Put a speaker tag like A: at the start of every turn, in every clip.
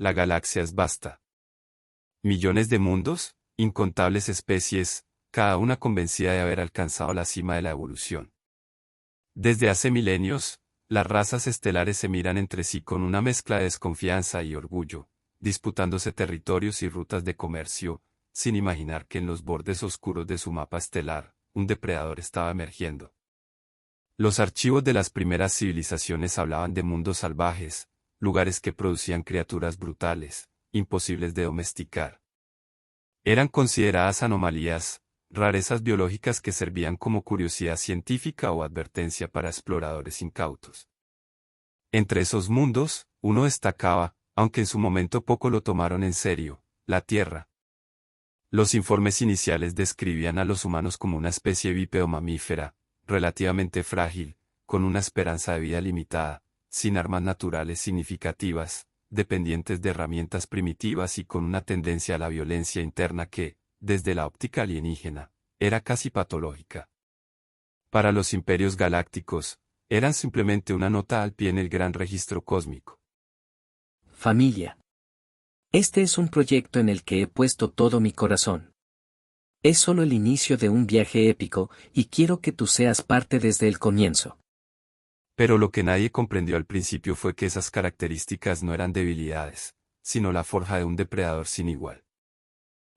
A: La galaxia es vasta. Millones de mundos, incontables especies, cada una convencida de haber alcanzado la cima de la evolución. Desde hace milenios, las razas estelares se miran entre sí con una mezcla de desconfianza y orgullo, disputándose territorios y rutas de comercio, sin imaginar que en los bordes oscuros de su mapa estelar, un depredador estaba emergiendo. Los archivos de las primeras civilizaciones hablaban de mundos salvajes, lugares que producían criaturas brutales, imposibles de domesticar. Eran consideradas anomalías, rarezas biológicas que servían como curiosidad científica o advertencia para exploradores incautos. Entre esos mundos, uno destacaba, aunque en su momento poco lo tomaron en serio, la Tierra. Los informes iniciales describían a los humanos como una especie bípedo-mamífera, relativamente frágil, con una esperanza de vida limitada, sin armas naturales significativas, dependientes de herramientas primitivas y con una tendencia a la violencia interna que, desde la óptica alienígena, era casi patológica. Para los imperios galácticos, eran simplemente una nota al pie en el gran registro cósmico.
B: Familia. Este es un proyecto en el que he puesto todo mi corazón. Es solo el inicio de un viaje épico, y quiero que tú seas parte desde el comienzo.
A: Pero lo que nadie comprendió al principio fue que esas características no eran debilidades, sino la forja de un depredador sin igual.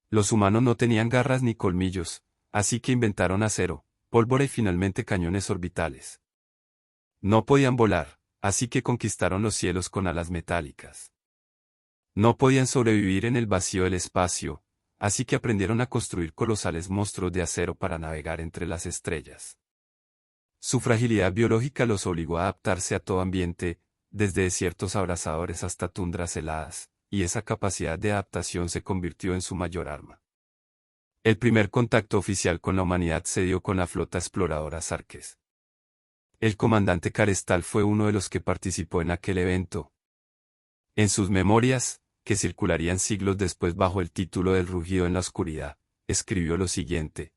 A: Los humanos no tenían garras ni colmillos, así que inventaron acero, pólvora y finalmente cañones orbitales. No podían volar, así que conquistaron los cielos con alas metálicas. No podían sobrevivir en el vacío del espacio, así que aprendieron a construir colosales monstruos de acero para navegar entre las estrellas. Su fragilidad biológica los obligó a adaptarse a todo ambiente, desde desiertos abrasadores hasta tundras heladas, y esa capacidad de adaptación se convirtió en su mayor arma. El primer contacto oficial con la humanidad se dio con la flota exploradora Sarkes. El comandante Carestal fue uno de los que participó en aquel evento. En sus memorias, que circularían siglos después bajo el título del rugido en la oscuridad, escribió lo siguiente.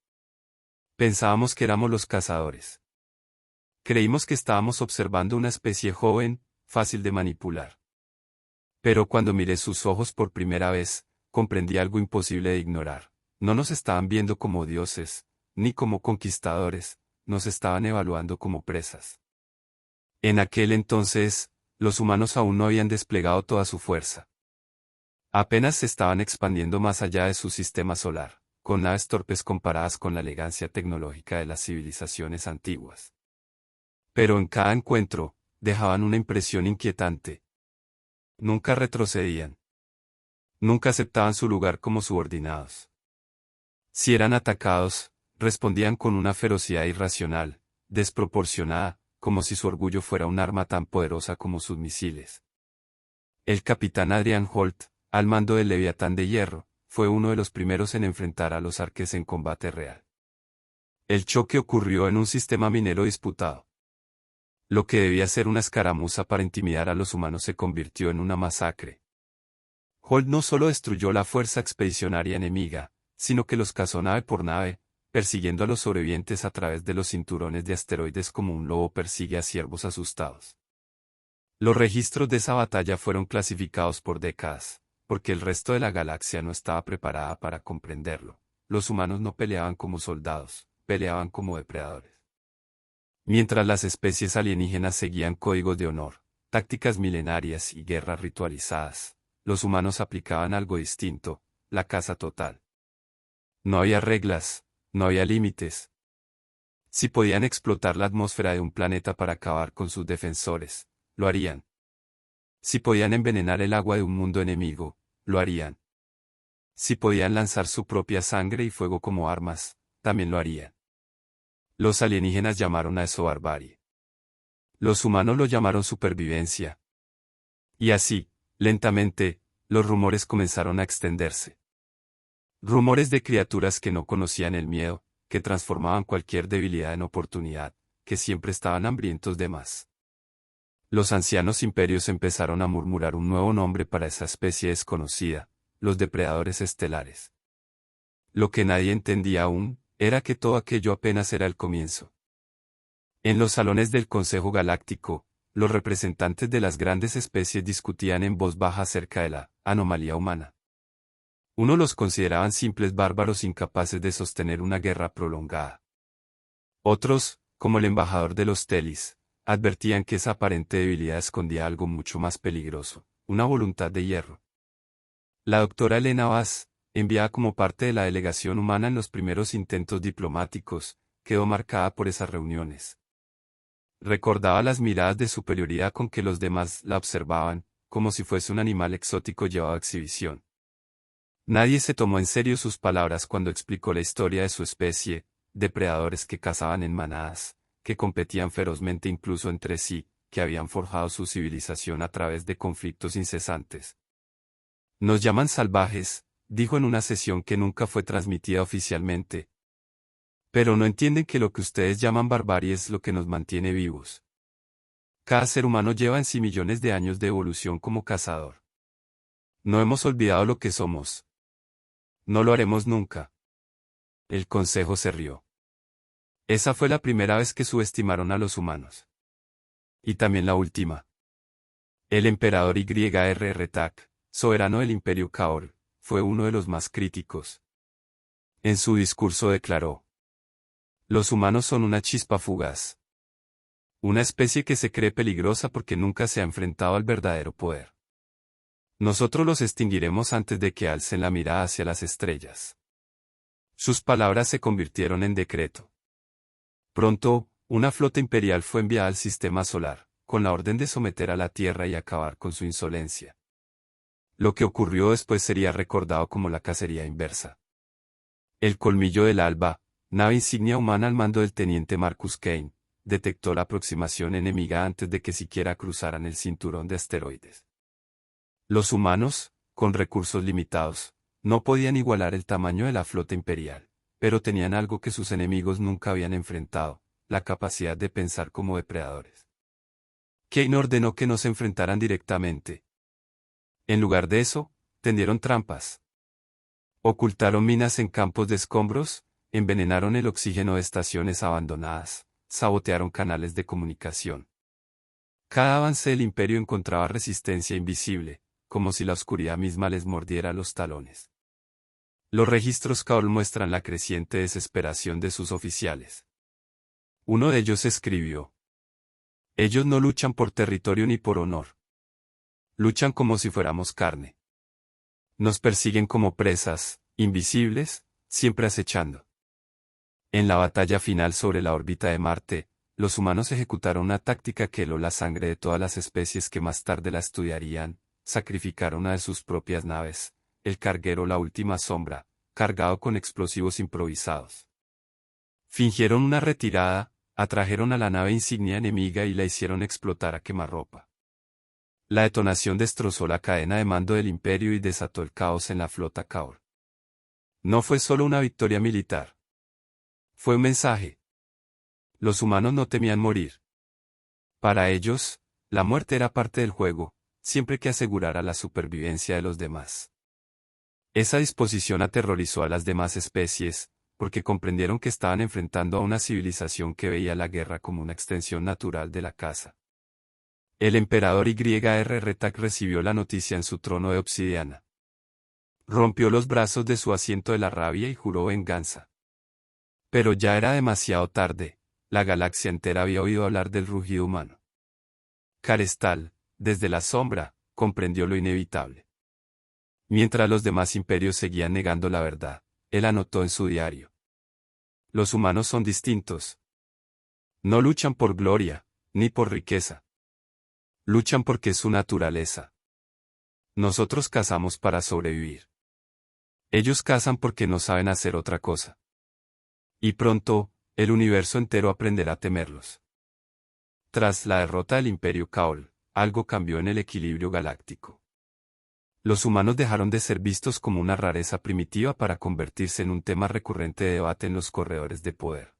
A: Pensábamos que éramos los cazadores. Creímos que estábamos observando una especie joven, fácil de manipular. Pero cuando miré sus ojos por primera vez, comprendí algo imposible de ignorar. No nos estaban viendo como dioses, ni como conquistadores, nos estaban evaluando como presas. En aquel entonces, los humanos aún no habían desplegado toda su fuerza. Apenas se estaban expandiendo más allá de su sistema solar, con naves torpes comparadas con la elegancia tecnológica de las civilizaciones antiguas. Pero en cada encuentro, dejaban una impresión inquietante. Nunca retrocedían. Nunca aceptaban su lugar como subordinados. Si eran atacados, respondían con una ferocidad irracional, desproporcionada, como si su orgullo fuera un arma tan poderosa como sus misiles. El capitán Adrian Holt, al mando del Leviatán de Hierro, fue uno de los primeros en enfrentar a los Sarkes en combate real. El choque ocurrió en un sistema minero disputado. Lo que debía ser una escaramuza para intimidar a los humanos se convirtió en una masacre. Holt no solo destruyó la fuerza expedicionaria enemiga, sino que los cazó nave por nave, persiguiendo a los sobrevivientes a través de los cinturones de asteroides como un lobo persigue a ciervos asustados. Los registros de esa batalla fueron clasificados por décadas, porque el resto de la galaxia no estaba preparada para comprenderlo. Los humanos no peleaban como soldados, peleaban como depredadores. Mientras las especies alienígenas seguían códigos de honor, tácticas milenarias y guerras ritualizadas, los humanos aplicaban algo distinto, la caza total. No había reglas, no había límites. Si podían explotar la atmósfera de un planeta para acabar con sus defensores, lo harían. Si podían envenenar el agua de un mundo enemigo, lo harían. Si podían lanzar su propia sangre y fuego como armas, también lo harían. Los alienígenas llamaron a eso barbarie. Los humanos lo llamaron supervivencia. Y así, lentamente, los rumores comenzaron a extenderse. Rumores de criaturas que no conocían el miedo, que transformaban cualquier debilidad en oportunidad, que siempre estaban hambrientos de más. Los ancianos imperios empezaron a murmurar un nuevo nombre para esa especie desconocida, los depredadores estelares. Lo que nadie entendía aún, era que todo aquello apenas era el comienzo. En los salones del Consejo Galáctico, los representantes de las grandes especies discutían en voz baja acerca de la anomalía humana. Unos los consideraban simples bárbaros incapaces de sostener una guerra prolongada. Otros, como el embajador de los Telis, advertían que esa aparente debilidad escondía algo mucho más peligroso, una voluntad de hierro. La doctora Elena Vaz, enviada como parte de la delegación humana en los primeros intentos diplomáticos, quedó marcada por esas reuniones. Recordaba las miradas de superioridad con que los demás la observaban, como si fuese un animal exótico llevado a exhibición. Nadie se tomó en serio sus palabras cuando explicó la historia de su especie, depredadores que cazaban en manadas, que competían ferozmente incluso entre sí, que habían forjado su civilización a través de conflictos incesantes. Nos llaman salvajes, dijo en una sesión que nunca fue transmitida oficialmente. Pero no entienden que lo que ustedes llaman barbarie es lo que nos mantiene vivos. Cada ser humano lleva en sí millones de años de evolución como cazador. No hemos olvidado lo que somos. No lo haremos nunca. El consejo se rió. Esa fue la primera vez que subestimaron a los humanos. Y también la última. El emperador Y.R.R. Tak, soberano del Imperio Kaor, fue uno de los más críticos. En su discurso declaró: los humanos son una chispa fugaz. Una especie que se cree peligrosa porque nunca se ha enfrentado al verdadero poder. Nosotros los extinguiremos antes de que alcen la mirada hacia las estrellas. Sus palabras se convirtieron en decreto. Pronto, una flota imperial fue enviada al sistema solar, con la orden de someter a la Tierra y acabar con su insolencia. Lo que ocurrió después sería recordado como la cacería inversa. El colmillo del alba, nave insignia humana al mando del teniente Marcus Kane, detectó la aproximación enemiga antes de que siquiera cruzaran el cinturón de asteroides. Los humanos, con recursos limitados, no podían igualar el tamaño de la flota imperial, pero tenían algo que sus enemigos nunca habían enfrentado, la capacidad de pensar como depredadores. Kane ordenó que no se enfrentaran directamente. En lugar de eso, tendieron trampas. Ocultaron minas en campos de escombros, envenenaron el oxígeno de estaciones abandonadas, sabotearon canales de comunicación. Cada avance del imperio encontraba resistencia invisible, como si la oscuridad misma les mordiera los talones. Los registros Kaol muestran la creciente desesperación de sus oficiales. Uno de ellos escribió: ellos no luchan por territorio ni por honor. Luchan como si fuéramos carne. Nos persiguen como presas, invisibles, siempre acechando. En la batalla final sobre la órbita de Marte, los humanos ejecutaron una táctica que heló la sangre de todas las especies que más tarde la estudiarían, sacrificaron una de sus propias naves, el carguero La Última Sombra, cargado con explosivos improvisados. Fingieron una retirada, atrajeron a la nave insignia enemiga y la hicieron explotar a quemarropa. La detonación destrozó la cadena de mando del imperio y desató el caos en la flota Kaor. No fue solo una victoria militar. Fue un mensaje. Los humanos no temían morir. Para ellos, la muerte era parte del juego, siempre que asegurara la supervivencia de los demás. Esa disposición aterrorizó a las demás especies, porque comprendieron que estaban enfrentando a una civilización que veía la guerra como una extensión natural de la caza. El emperador Y.R.R. Tak recibió la noticia en su trono de obsidiana. Rompió los brazos de su asiento de la rabia y juró venganza. Pero ya era demasiado tarde, la galaxia entera había oído hablar del rugido humano. Carestal, desde la sombra, comprendió lo inevitable. Mientras los demás imperios seguían negando la verdad, él anotó en su diario: los humanos son distintos. No luchan por gloria, ni por riqueza. Luchan porque es su naturaleza. Nosotros cazamos para sobrevivir. Ellos cazan porque no saben hacer otra cosa. Y pronto, el universo entero aprenderá a temerlos. Tras la derrota del Imperio Kaol, algo cambió en el equilibrio galáctico. Los humanos dejaron de ser vistos como una rareza primitiva para convertirse en un tema recurrente de debate en los corredores de poder.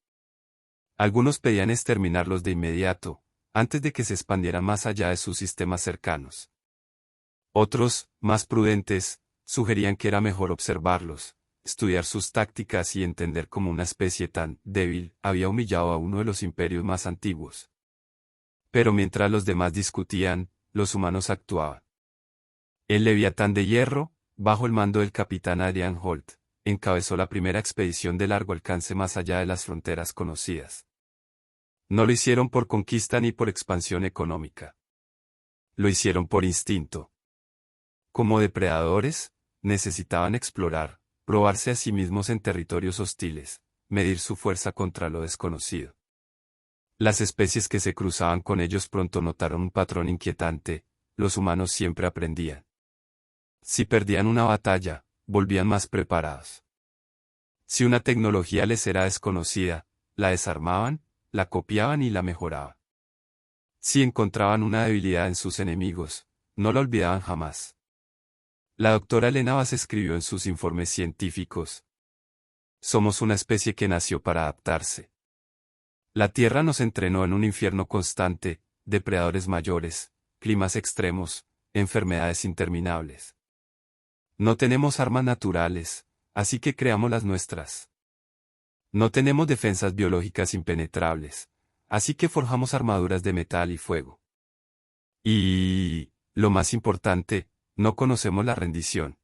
A: Algunos pedían exterminarlos de inmediato, antes de que se expandieran más allá de sus sistemas cercanos. Otros, más prudentes, sugerían que era mejor observarlos, estudiar sus tácticas y entender cómo una especie tan débil había humillado a uno de los imperios más antiguos. Pero mientras los demás discutían, los humanos actuaban. El Leviatán de Hierro, bajo el mando del capitán Adrian Holt, encabezó la primera expedición de largo alcance más allá de las fronteras conocidas. No lo hicieron por conquista ni por expansión económica. Lo hicieron por instinto. Como depredadores, necesitaban explorar, probarse a sí mismos en territorios hostiles, medir su fuerza contra lo desconocido. Las especies que se cruzaban con ellos pronto notaron un patrón inquietante: los humanos siempre aprendían. Si perdían una batalla, volvían más preparados. Si una tecnología les era desconocida, la desarmaban, la copiaban y la mejoraban. Si encontraban una debilidad en sus enemigos, no la olvidaban jamás. La doctora Elena Bass escribió en sus informes científicos: somos una especie que nació para adaptarse. La Tierra nos entrenó en un infierno constante, depredadores mayores, climas extremos, enfermedades interminables. No tenemos armas naturales, así que creamos las nuestras. No tenemos defensas biológicas impenetrables, así que forjamos armaduras de metal y fuego. Y, lo más importante, no conocemos la rendición.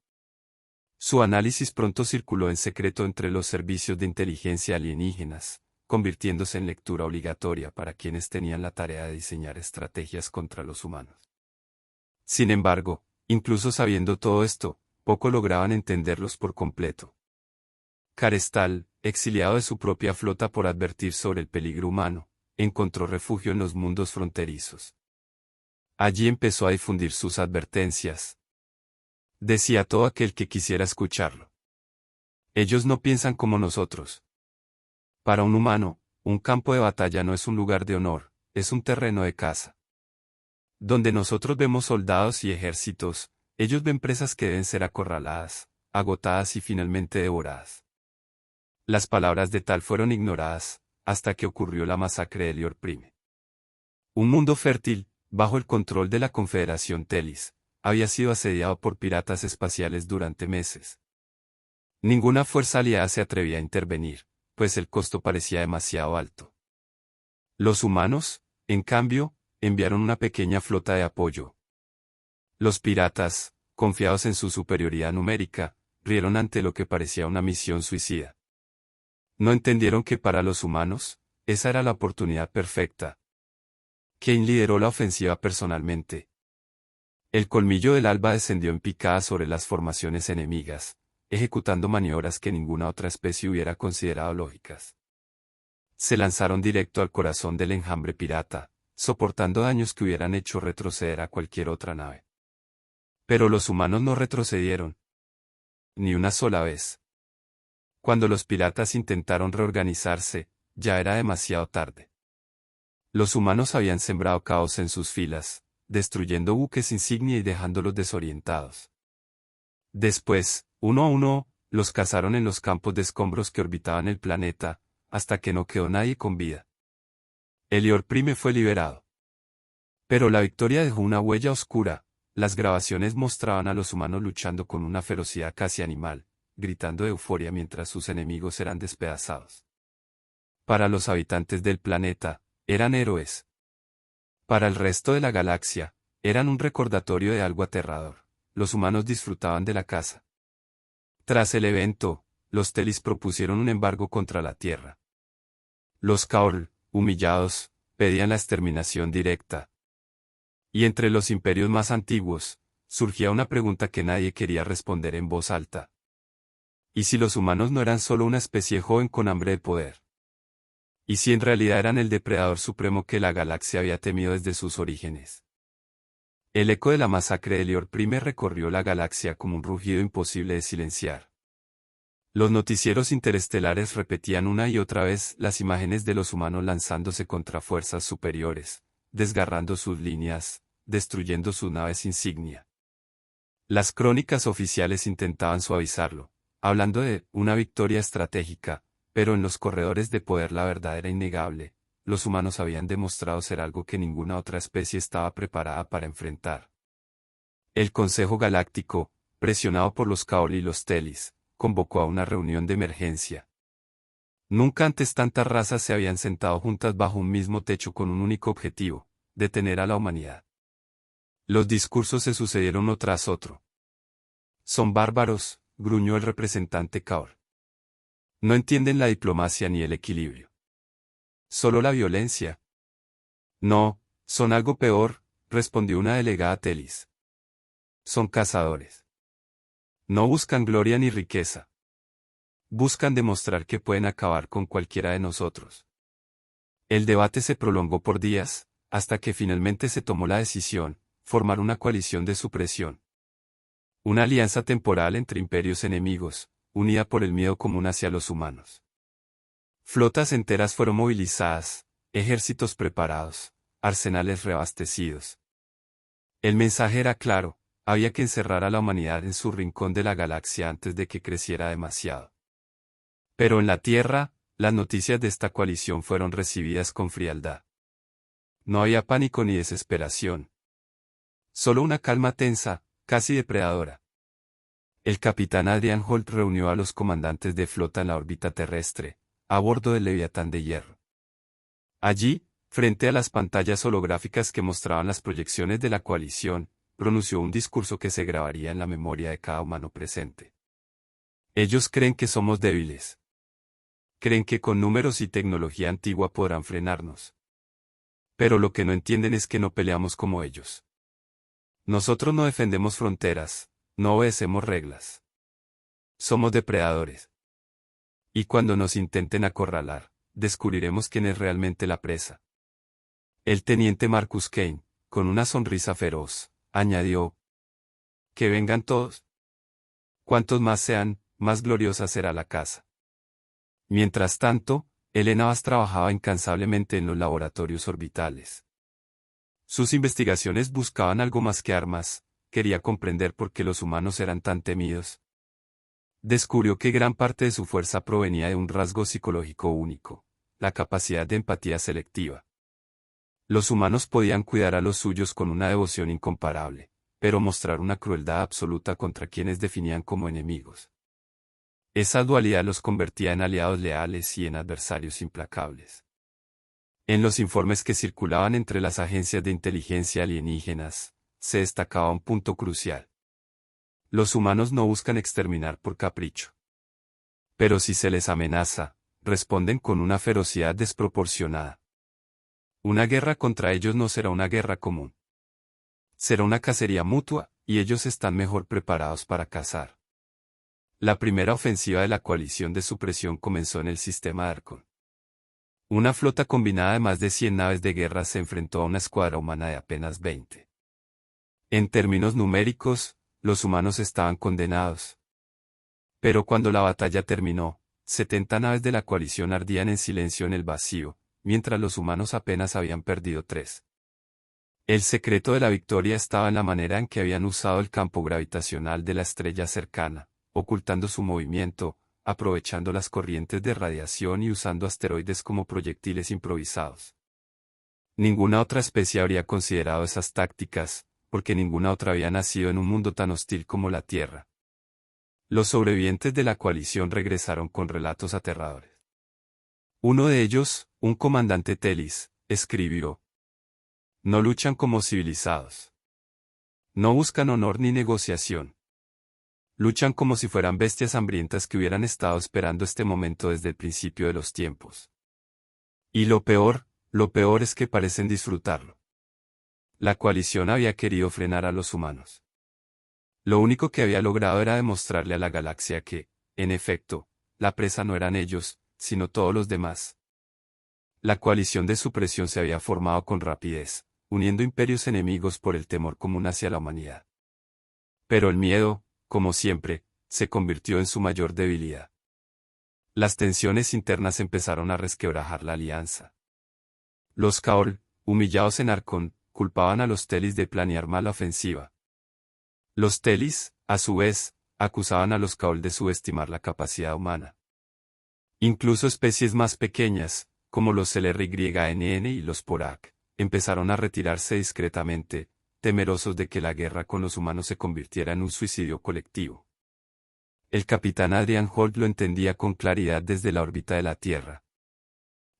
A: Su análisis pronto circuló en secreto entre los servicios de inteligencia alienígenas, convirtiéndose en lectura obligatoria para quienes tenían la tarea de diseñar estrategias contra los humanos. Sin embargo, incluso sabiendo todo esto, poco lograban entenderlos por completo. Carestal, exiliado de su propia flota por advertir sobre el peligro humano, encontró refugio en los mundos fronterizos. Allí empezó a difundir sus advertencias. Decía todo aquel que quisiera escucharlo: ellos no piensan como nosotros. Para un humano, un campo de batalla no es un lugar de honor, es un terreno de caza. Donde nosotros vemos soldados y ejércitos, ellos ven presas que deben ser acorraladas, agotadas y finalmente devoradas. Las palabras de Tal fueron ignoradas, hasta que ocurrió la masacre de Lior Prime. Un mundo fértil, bajo el control de la Confederación Telis, había sido asediado por piratas espaciales durante meses. Ninguna fuerza aliada se atrevía a intervenir, pues el costo parecía demasiado alto. Los humanos, en cambio, enviaron una pequeña flota de apoyo. Los piratas, confiados en su superioridad numérica, rieron ante lo que parecía una misión suicida. No entendieron que para los humanos, esa era la oportunidad perfecta. Kane lideró la ofensiva personalmente. El colmillo del alba descendió en picada sobre las formaciones enemigas, ejecutando maniobras que ninguna otra especie hubiera considerado lógicas. Se lanzaron directo al corazón del enjambre pirata, soportando daños que hubieran hecho retroceder a cualquier otra nave. Pero los humanos no retrocedieron. Ni una sola vez. Cuando los piratas intentaron reorganizarse, ya era demasiado tarde. Los humanos habían sembrado caos en sus filas, destruyendo buques insignia y dejándolos desorientados. Después, uno a uno, los cazaron en los campos de escombros que orbitaban el planeta, hasta que no quedó nadie con vida. Lior Prime fue liberado. Pero la victoria dejó una huella oscura. Las grabaciones mostraban a los humanos luchando con una ferocidad casi animal, gritando de euforia mientras sus enemigos eran despedazados. Para los habitantes del planeta, eran héroes. Para el resto de la galaxia, eran un recordatorio de algo aterrador: los humanos disfrutaban de la caza. Tras el evento, los Telis propusieron un embargo contra la Tierra. Los Kaorl, humillados, pedían la exterminación directa. Y entre los imperios más antiguos, surgía una pregunta que nadie quería responder en voz alta: ¿y si los humanos no eran solo una especie joven con hambre de poder? ¿Y si en realidad eran el depredador supremo que la galaxia había temido desde sus orígenes? El eco de la masacre de Lior Prime recorrió la galaxia como un rugido imposible de silenciar. Los noticieros interestelares repetían una y otra vez las imágenes de los humanos lanzándose contra fuerzas superiores, desgarrando sus líneas, destruyendo sus naves insignia. Las crónicas oficiales intentaban suavizarlo, hablando de una victoria estratégica, pero en los corredores de poder la verdad era innegable: los humanos habían demostrado ser algo que ninguna otra especie estaba preparada para enfrentar. El Consejo Galáctico, presionado por los Kaorl y los Telis, convocó a una reunión de emergencia. Nunca antes tantas razas se habían sentado juntas bajo un mismo techo con un único objetivo: detener a la humanidad. Los discursos se sucedieron uno tras otro. Son bárbaros, gruñó el representante Kaur. No entienden la diplomacia ni el equilibrio. Solo la violencia. No, son algo peor, respondió una delegada Telis. Son cazadores. No buscan gloria ni riqueza. Buscan demostrar que pueden acabar con cualquiera de nosotros. El debate se prolongó por días, hasta que finalmente se tomó la decisión, formar una coalición de supresión. Una alianza temporal entre imperios enemigos, unida por el miedo común hacia los humanos. Flotas enteras fueron movilizadas, ejércitos preparados, arsenales reabastecidos. El mensaje era claro, había que encerrar a la humanidad en su rincón de la galaxia antes de que creciera demasiado. Pero en la Tierra, las noticias de esta coalición fueron recibidas con frialdad. No había pánico ni desesperación. Solo una calma tensa, casi depredadora. El capitán Adrian Holt reunió a los comandantes de flota en la órbita terrestre, a bordo del Leviatán de hierro. Allí, frente a las pantallas holográficas que mostraban las proyecciones de la coalición, pronunció un discurso que se grabaría en la memoria de cada humano presente. Ellos creen que somos débiles. Creen que con números y tecnología antigua podrán frenarnos. Pero lo que no entienden es que no peleamos como ellos. Nosotros no defendemos fronteras, no obedecemos reglas. Somos depredadores. Y cuando nos intenten acorralar, descubriremos quién es realmente la presa. El teniente Marcus Kane, con una sonrisa feroz, añadió: que vengan todos. Cuantos más sean, más gloriosa será la caza. Mientras tanto, Elena Vaz trabajaba incansablemente en los laboratorios orbitales. Sus investigaciones buscaban algo más que armas, quería comprender por qué los humanos eran tan temidos. Descubrió que gran parte de su fuerza provenía de un rasgo psicológico único, la capacidad de empatía selectiva. Los humanos podían cuidar a los suyos con una devoción incomparable, pero mostrar una crueldad absoluta contra quienes definían como enemigos. Esa dualidad los convertía en aliados leales y en adversarios implacables. En los informes que circulaban entre las agencias de inteligencia alienígenas, se destacaba un punto crucial. Los humanos no buscan exterminar por capricho. Pero si se les amenaza, responden con una ferocidad desproporcionada. Una guerra contra ellos no será una guerra común. Será una cacería mutua, y ellos están mejor preparados para cazar. La primera ofensiva de la coalición de supresión comenzó en el sistema Arcon. Una flota combinada de más de 100 naves de guerra se enfrentó a una escuadra humana de apenas 20. En términos numéricos, los humanos estaban condenados. Pero cuando la batalla terminó, 70 naves de la coalición ardían en silencio en el vacío, mientras los humanos apenas habían perdido 3. El secreto de la victoria estaba en la manera en que habían usado el campo gravitacional de la estrella cercana, ocultando su movimiento, aprovechando las corrientes de radiación y usando asteroides como proyectiles improvisados. Ninguna otra especie habría considerado esas tácticas, porque ninguna otra había nacido en un mundo tan hostil como la Tierra. Los sobrevivientes de la coalición regresaron con relatos aterradores. Uno de ellos, un comandante Telis, escribió: no luchan como civilizados. No buscan honor ni negociación. Luchan como si fueran bestias hambrientas que hubieran estado esperando este momento desde el principio de los tiempos. Y lo peor es que parecen disfrutarlo. La coalición había querido frenar a los humanos. Lo único que había logrado era demostrarle a la galaxia que, en efecto, la presa no eran ellos, sino todos los demás. La coalición de supresión se había formado con rapidez, uniendo imperios enemigos por el temor común hacia la humanidad. Pero el miedo, como siempre, se convirtió en su mayor debilidad. Las tensiones internas empezaron a resquebrajar la alianza. Los Kaol, humillados en Arcon, culpaban a los Telis de planear mal la ofensiva. Los Telis, a su vez, acusaban a los Kaol de subestimar la capacidad humana. Incluso especies más pequeñas, como los LRYNN y los Porak, empezaron a retirarse discretamente, temerosos de que la guerra con los humanos se convirtiera en un suicidio colectivo. El capitán Adrian Holt lo entendía con claridad desde la órbita de la Tierra.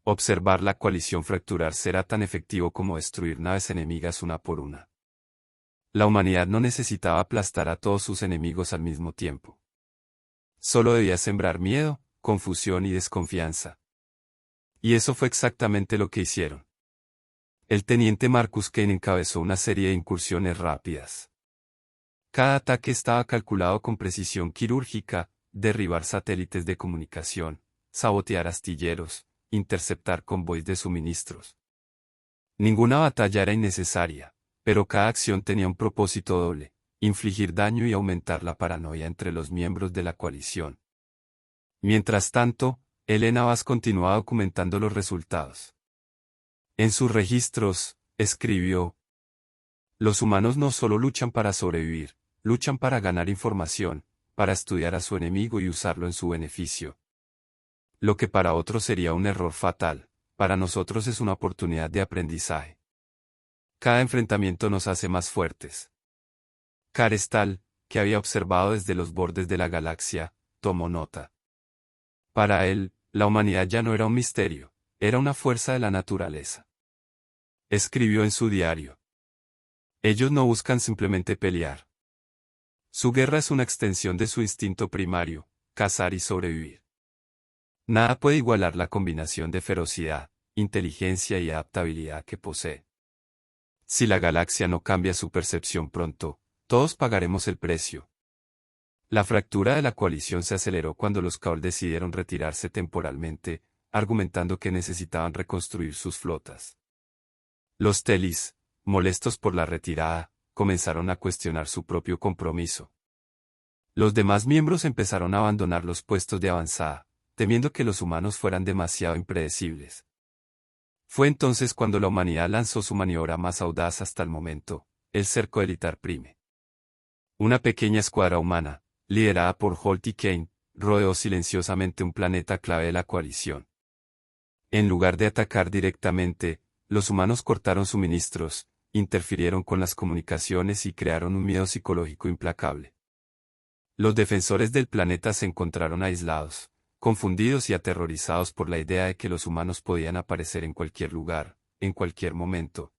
A: Observar la coalición fracturarse era tan efectivo como destruir naves enemigas una por una. La humanidad no necesitaba aplastar a todos sus enemigos al mismo tiempo. Solo debía sembrar miedo, confusión y desconfianza. Y eso fue exactamente lo que hicieron. El teniente Marcus Kane encabezó una serie de incursiones rápidas. Cada ataque estaba calculado con precisión quirúrgica: derribar satélites de comunicación, sabotear astilleros, interceptar convoys de suministros. Ninguna batalla era innecesaria, pero cada acción tenía un propósito doble: infligir daño y aumentar la paranoia entre los miembros de la coalición. Mientras tanto, Helena Bass continuaba documentando los resultados. En sus registros, escribió: los humanos no solo luchan para sobrevivir, luchan para ganar información, para estudiar a su enemigo y usarlo en su beneficio. Lo que para otros sería un error fatal, para nosotros es una oportunidad de aprendizaje. Cada enfrentamiento nos hace más fuertes. Carestal, que había observado desde los bordes de la galaxia, tomó nota. Para él, la humanidad ya no era un misterio, era una fuerza de la naturaleza. Escribió en su diario: ellos no buscan simplemente pelear. Su guerra es una extensión de su instinto primario: cazar y sobrevivir. Nada puede igualar la combinación de ferocidad, inteligencia y adaptabilidad que posee. Si la galaxia no cambia su percepción pronto, todos pagaremos el precio. La fractura de la coalición se aceleró cuando los Kaol decidieron retirarse temporalmente, argumentando que necesitaban reconstruir sus flotas. Los Telis, molestos por la retirada, comenzaron a cuestionar su propio compromiso. Los demás miembros empezaron a abandonar los puestos de avanzada, temiendo que los humanos fueran demasiado impredecibles. Fue entonces cuando la humanidad lanzó su maniobra más audaz hasta el momento: el cerco de Litar Prime. Una pequeña escuadra humana, liderada por Holt y Kane, rodeó silenciosamente un planeta clave de la coalición. En lugar de atacar directamente, los humanos cortaron suministros, interfirieron con las comunicaciones y crearon un miedo psicológico implacable. Los defensores del planeta se encontraron aislados, confundidos y aterrorizados por la idea de que los humanos podían aparecer en cualquier lugar, en cualquier momento.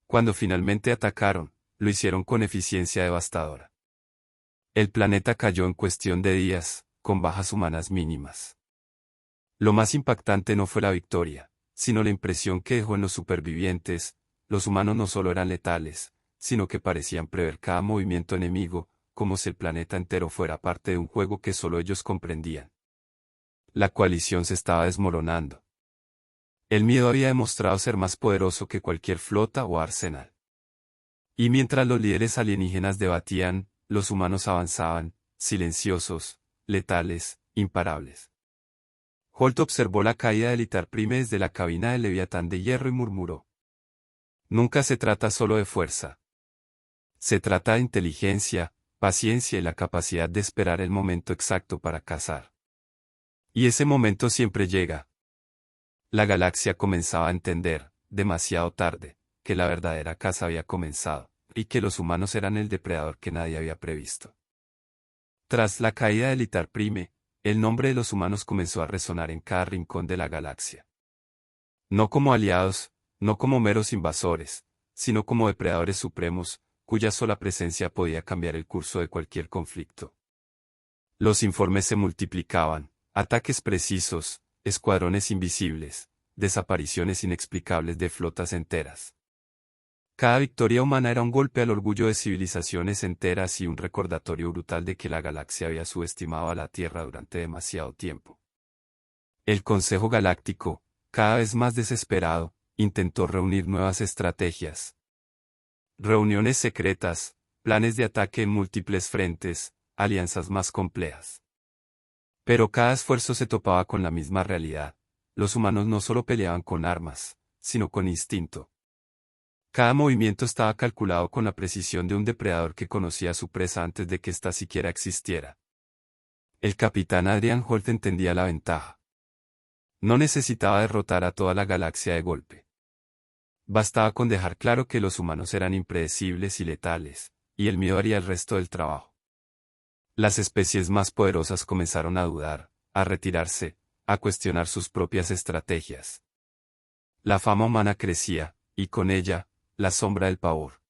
A: Cuando finalmente atacaron, lo hicieron con eficiencia devastadora. El planeta cayó en cuestión de días, con bajas humanas mínimas. Lo más impactante no fue la victoria, sino la impresión que dejó en los supervivientes. Los humanos no solo eran letales, sino que parecían prever cada movimiento enemigo, como si el planeta entero fuera parte de un juego que solo ellos comprendían. La coalición se estaba desmoronando. El miedo había demostrado ser más poderoso que cualquier flota o arsenal. Y mientras los líderes alienígenas debatían, los humanos avanzaban, silenciosos, letales, imparables. Holt observó la caída de Litar Prime desde la cabina del Leviatán de hierro y murmuró: nunca se trata solo de fuerza. Se trata de inteligencia, paciencia y la capacidad de esperar el momento exacto para cazar. Y ese momento siempre llega. La galaxia comenzaba a entender, demasiado tarde, que la verdadera caza había comenzado, y que los humanos eran el depredador que nadie había previsto. Tras la caída de Litar Prime, el nombre de los humanos comenzó a resonar en cada rincón de la galaxia. No como aliados, no como meros invasores, sino como depredadores supremos, cuya sola presencia podía cambiar el curso de cualquier conflicto. Los informes se multiplicaban: ataques precisos, escuadrones invisibles, desapariciones inexplicables de flotas enteras. Cada victoria humana era un golpe al orgullo de civilizaciones enteras y un recordatorio brutal de que la galaxia había subestimado a la Tierra durante demasiado tiempo. El Consejo Galáctico, cada vez más desesperado, intentó reunir nuevas estrategias. Reuniones secretas, planes de ataque en múltiples frentes, alianzas más complejas. Pero cada esfuerzo se topaba con la misma realidad: los humanos no solo peleaban con armas, sino con instinto. Cada movimiento estaba calculado con la precisión de un depredador que conocía a su presa antes de que ésta siquiera existiera. El capitán Adrian Holt entendía la ventaja. No necesitaba derrotar a toda la galaxia de golpe. Bastaba con dejar claro que los humanos eran impredecibles y letales, y el miedo haría el resto del trabajo. Las especies más poderosas comenzaron a dudar, a retirarse, a cuestionar sus propias estrategias. La fama humana crecía, y con ella, la sombra del pavor.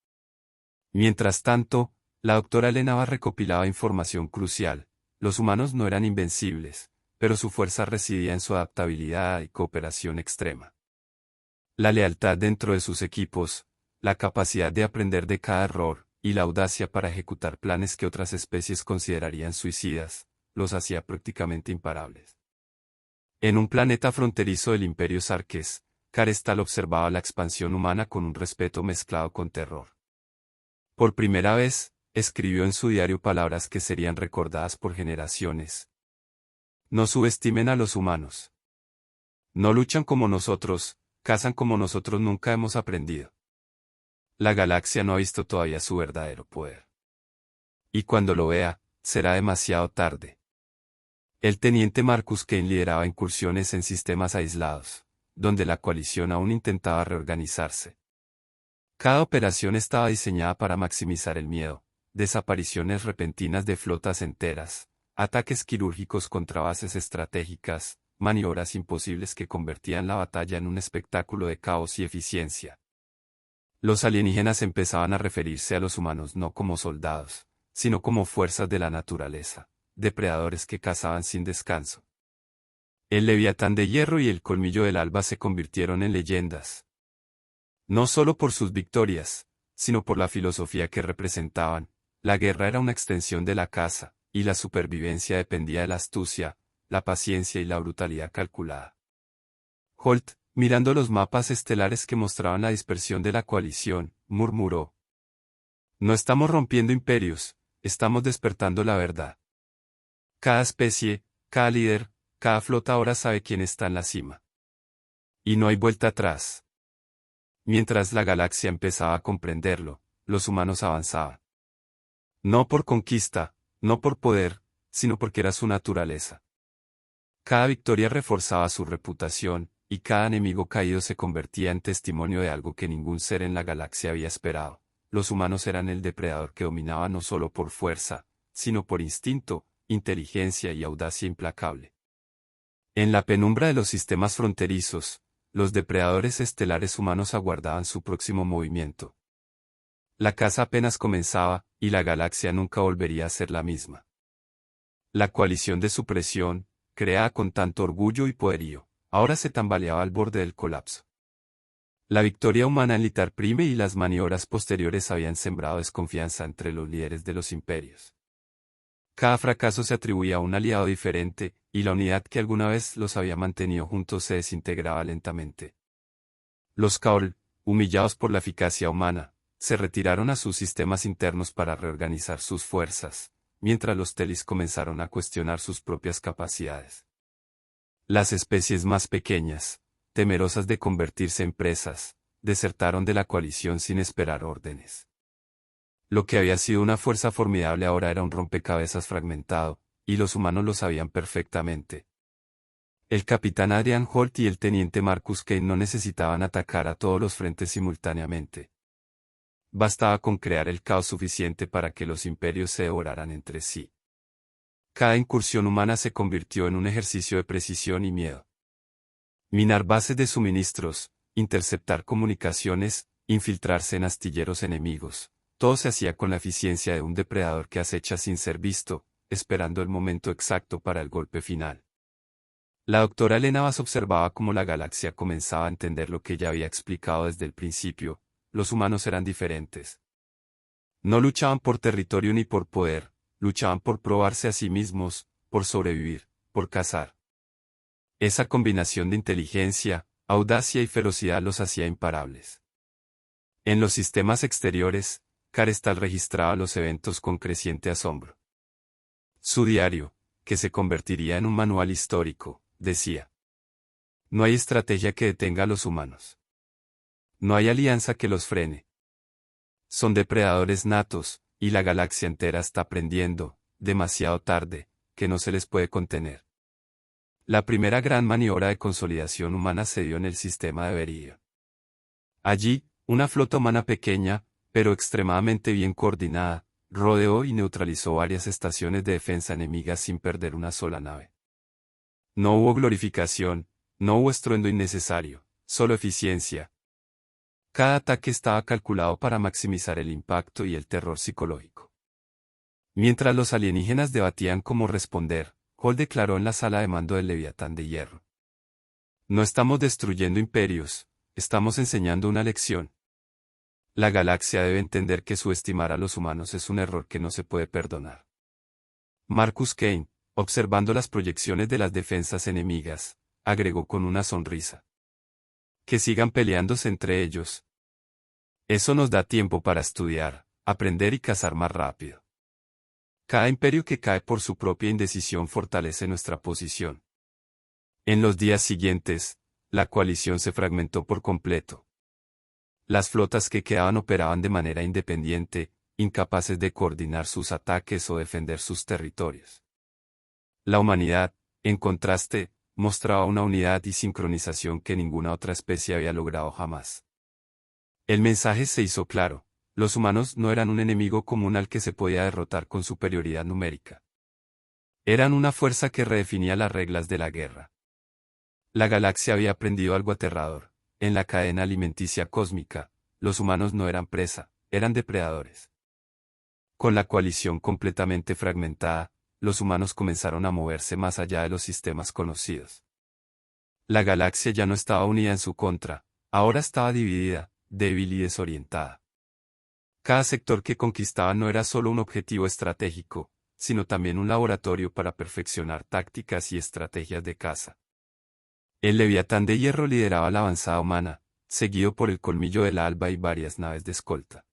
A: Mientras tanto, la doctora Elena recopilaba información crucial. Los humanos no eran invencibles, pero su fuerza residía en su adaptabilidad y cooperación extrema. La lealtad dentro de sus equipos, la capacidad de aprender de cada error, y la audacia para ejecutar planes que otras especies considerarían suicidas, los hacía prácticamente imparables. En un planeta fronterizo del Imperio Sarkes, Carestal observaba la expansión humana con un respeto mezclado con terror. Por primera vez, escribió en su diario palabras que serían recordadas por generaciones. No subestimen a los humanos. No luchan como nosotros, cazan como nosotros nunca hemos aprendido. La galaxia no ha visto todavía su verdadero poder. Y cuando lo vea, será demasiado tarde. El teniente Marcus Kane lideraba incursiones en sistemas aislados, donde la coalición aún intentaba reorganizarse. Cada operación estaba diseñada para maximizar el miedo, desapariciones repentinas de flotas enteras, ataques quirúrgicos contra bases estratégicas, maniobras imposibles que convertían la batalla en un espectáculo de caos y eficiencia. Los alienígenas empezaban a referirse a los humanos no como soldados, sino como fuerzas de la naturaleza, depredadores que cazaban sin descanso. El Leviatán de hierro y el colmillo del alba se convirtieron en leyendas. No solo por sus victorias, sino por la filosofía que representaban. La guerra era una extensión de la caza, y la supervivencia dependía de la astucia, la paciencia y la brutalidad calculada. Holt, mirando los mapas estelares que mostraban la dispersión de la coalición, murmuró: No estamos rompiendo imperios, estamos despertando la verdad. Cada especie, cada líder, cada flota ahora sabe quién está en la cima. Y no hay vuelta atrás. Mientras la galaxia empezaba a comprenderlo, los humanos avanzaban. No por conquista, no por poder, sino porque era su naturaleza. Cada victoria reforzaba su reputación, y cada enemigo caído se convertía en testimonio de algo que ningún ser en la galaxia había esperado. Los humanos eran el depredador que dominaba no solo por fuerza, sino por instinto, inteligencia y audacia implacable. En la penumbra de los sistemas fronterizos, los depredadores estelares humanos aguardaban su próximo movimiento. La caza apenas comenzaba, y la galaxia nunca volvería a ser la misma. La coalición de supresión, creada con tanto orgullo y poderío, ahora se tambaleaba al borde del colapso. La victoria humana en Litar Prime y las maniobras posteriores habían sembrado desconfianza entre los líderes de los imperios. Cada fracaso se atribuía a un aliado diferente, y la unidad que alguna vez los había mantenido juntos se desintegraba lentamente. Los Kaol, humillados por la eficacia humana, se retiraron a sus sistemas internos para reorganizar sus fuerzas, mientras los Telis comenzaron a cuestionar sus propias capacidades. Las especies más pequeñas, temerosas de convertirse en presas, desertaron de la coalición sin esperar órdenes. Lo que había sido una fuerza formidable ahora era un rompecabezas fragmentado, y los humanos lo sabían perfectamente. El capitán Adrian Holt y el teniente Marcus Kane no necesitaban atacar a todos los frentes simultáneamente. Bastaba con crear el caos suficiente para que los imperios se devoraran entre sí. Cada incursión humana se convirtió en un ejercicio de precisión y miedo. Minar bases de suministros, interceptar comunicaciones, infiltrarse en astilleros enemigos. Todo se hacía con la eficiencia de un depredador que acecha sin ser visto, esperando el momento exacto para el golpe final. La doctora Elena Bass observaba cómo la galaxia comenzaba a entender lo que ella había explicado desde el principio: los humanos eran diferentes. No luchaban por territorio ni por poder, luchaban por probarse a sí mismos, por sobrevivir, por cazar. Esa combinación de inteligencia, audacia y ferocidad los hacía imparables. En los sistemas exteriores, Carestal registraba los eventos con creciente asombro. Su diario, que se convertiría en un manual histórico, decía: No hay estrategia que detenga a los humanos. No hay alianza que los frene. Son depredadores natos, y la galaxia entera está aprendiendo, demasiado tarde, que no se les puede contener. La primera gran maniobra de consolidación humana se dio en el sistema de Beridion. Allí, una flota humana pequeña, pero extremadamente bien coordinada, rodeó y neutralizó varias estaciones de defensa enemigas sin perder una sola nave. No hubo glorificación, no hubo estruendo innecesario, solo eficiencia. Cada ataque estaba calculado para maximizar el impacto y el terror psicológico. Mientras los alienígenas debatían cómo responder, Hall declaró en la sala de mando del Leviatán de hierro: no estamos destruyendo imperios, estamos enseñando una lección. La galaxia debe entender que subestimar a los humanos es un error que no se puede perdonar. Marcus Kane, observando las proyecciones de las defensas enemigas, agregó con una sonrisa: que sigan peleándose entre ellos. Eso nos da tiempo para estudiar, aprender y cazar más rápido. Cada imperio que cae por su propia indecisión fortalece nuestra posición. En los días siguientes, la coalición se fragmentó por completo. Las flotas que quedaban operaban de manera independiente, incapaces de coordinar sus ataques o defender sus territorios. La humanidad, en contraste, mostraba una unidad y sincronización que ninguna otra especie había logrado jamás. El mensaje se hizo claro: los humanos no eran un enemigo común al que se podía derrotar con superioridad numérica. Eran una fuerza que redefinía las reglas de la guerra. La galaxia había aprendido algo aterrador: en la cadena alimenticia cósmica, los humanos no eran presa, eran depredadores. Con la coalición completamente fragmentada, los humanos comenzaron a moverse más allá de los sistemas conocidos. La galaxia ya no estaba unida en su contra, ahora estaba dividida, débil y desorientada. Cada sector que conquistaba no era solo un objetivo estratégico, sino también un laboratorio para perfeccionar tácticas y estrategias de caza. El Leviatán de hierro lideraba la avanzada humana, seguido por el Colmillo del Alba y varias naves de escolta.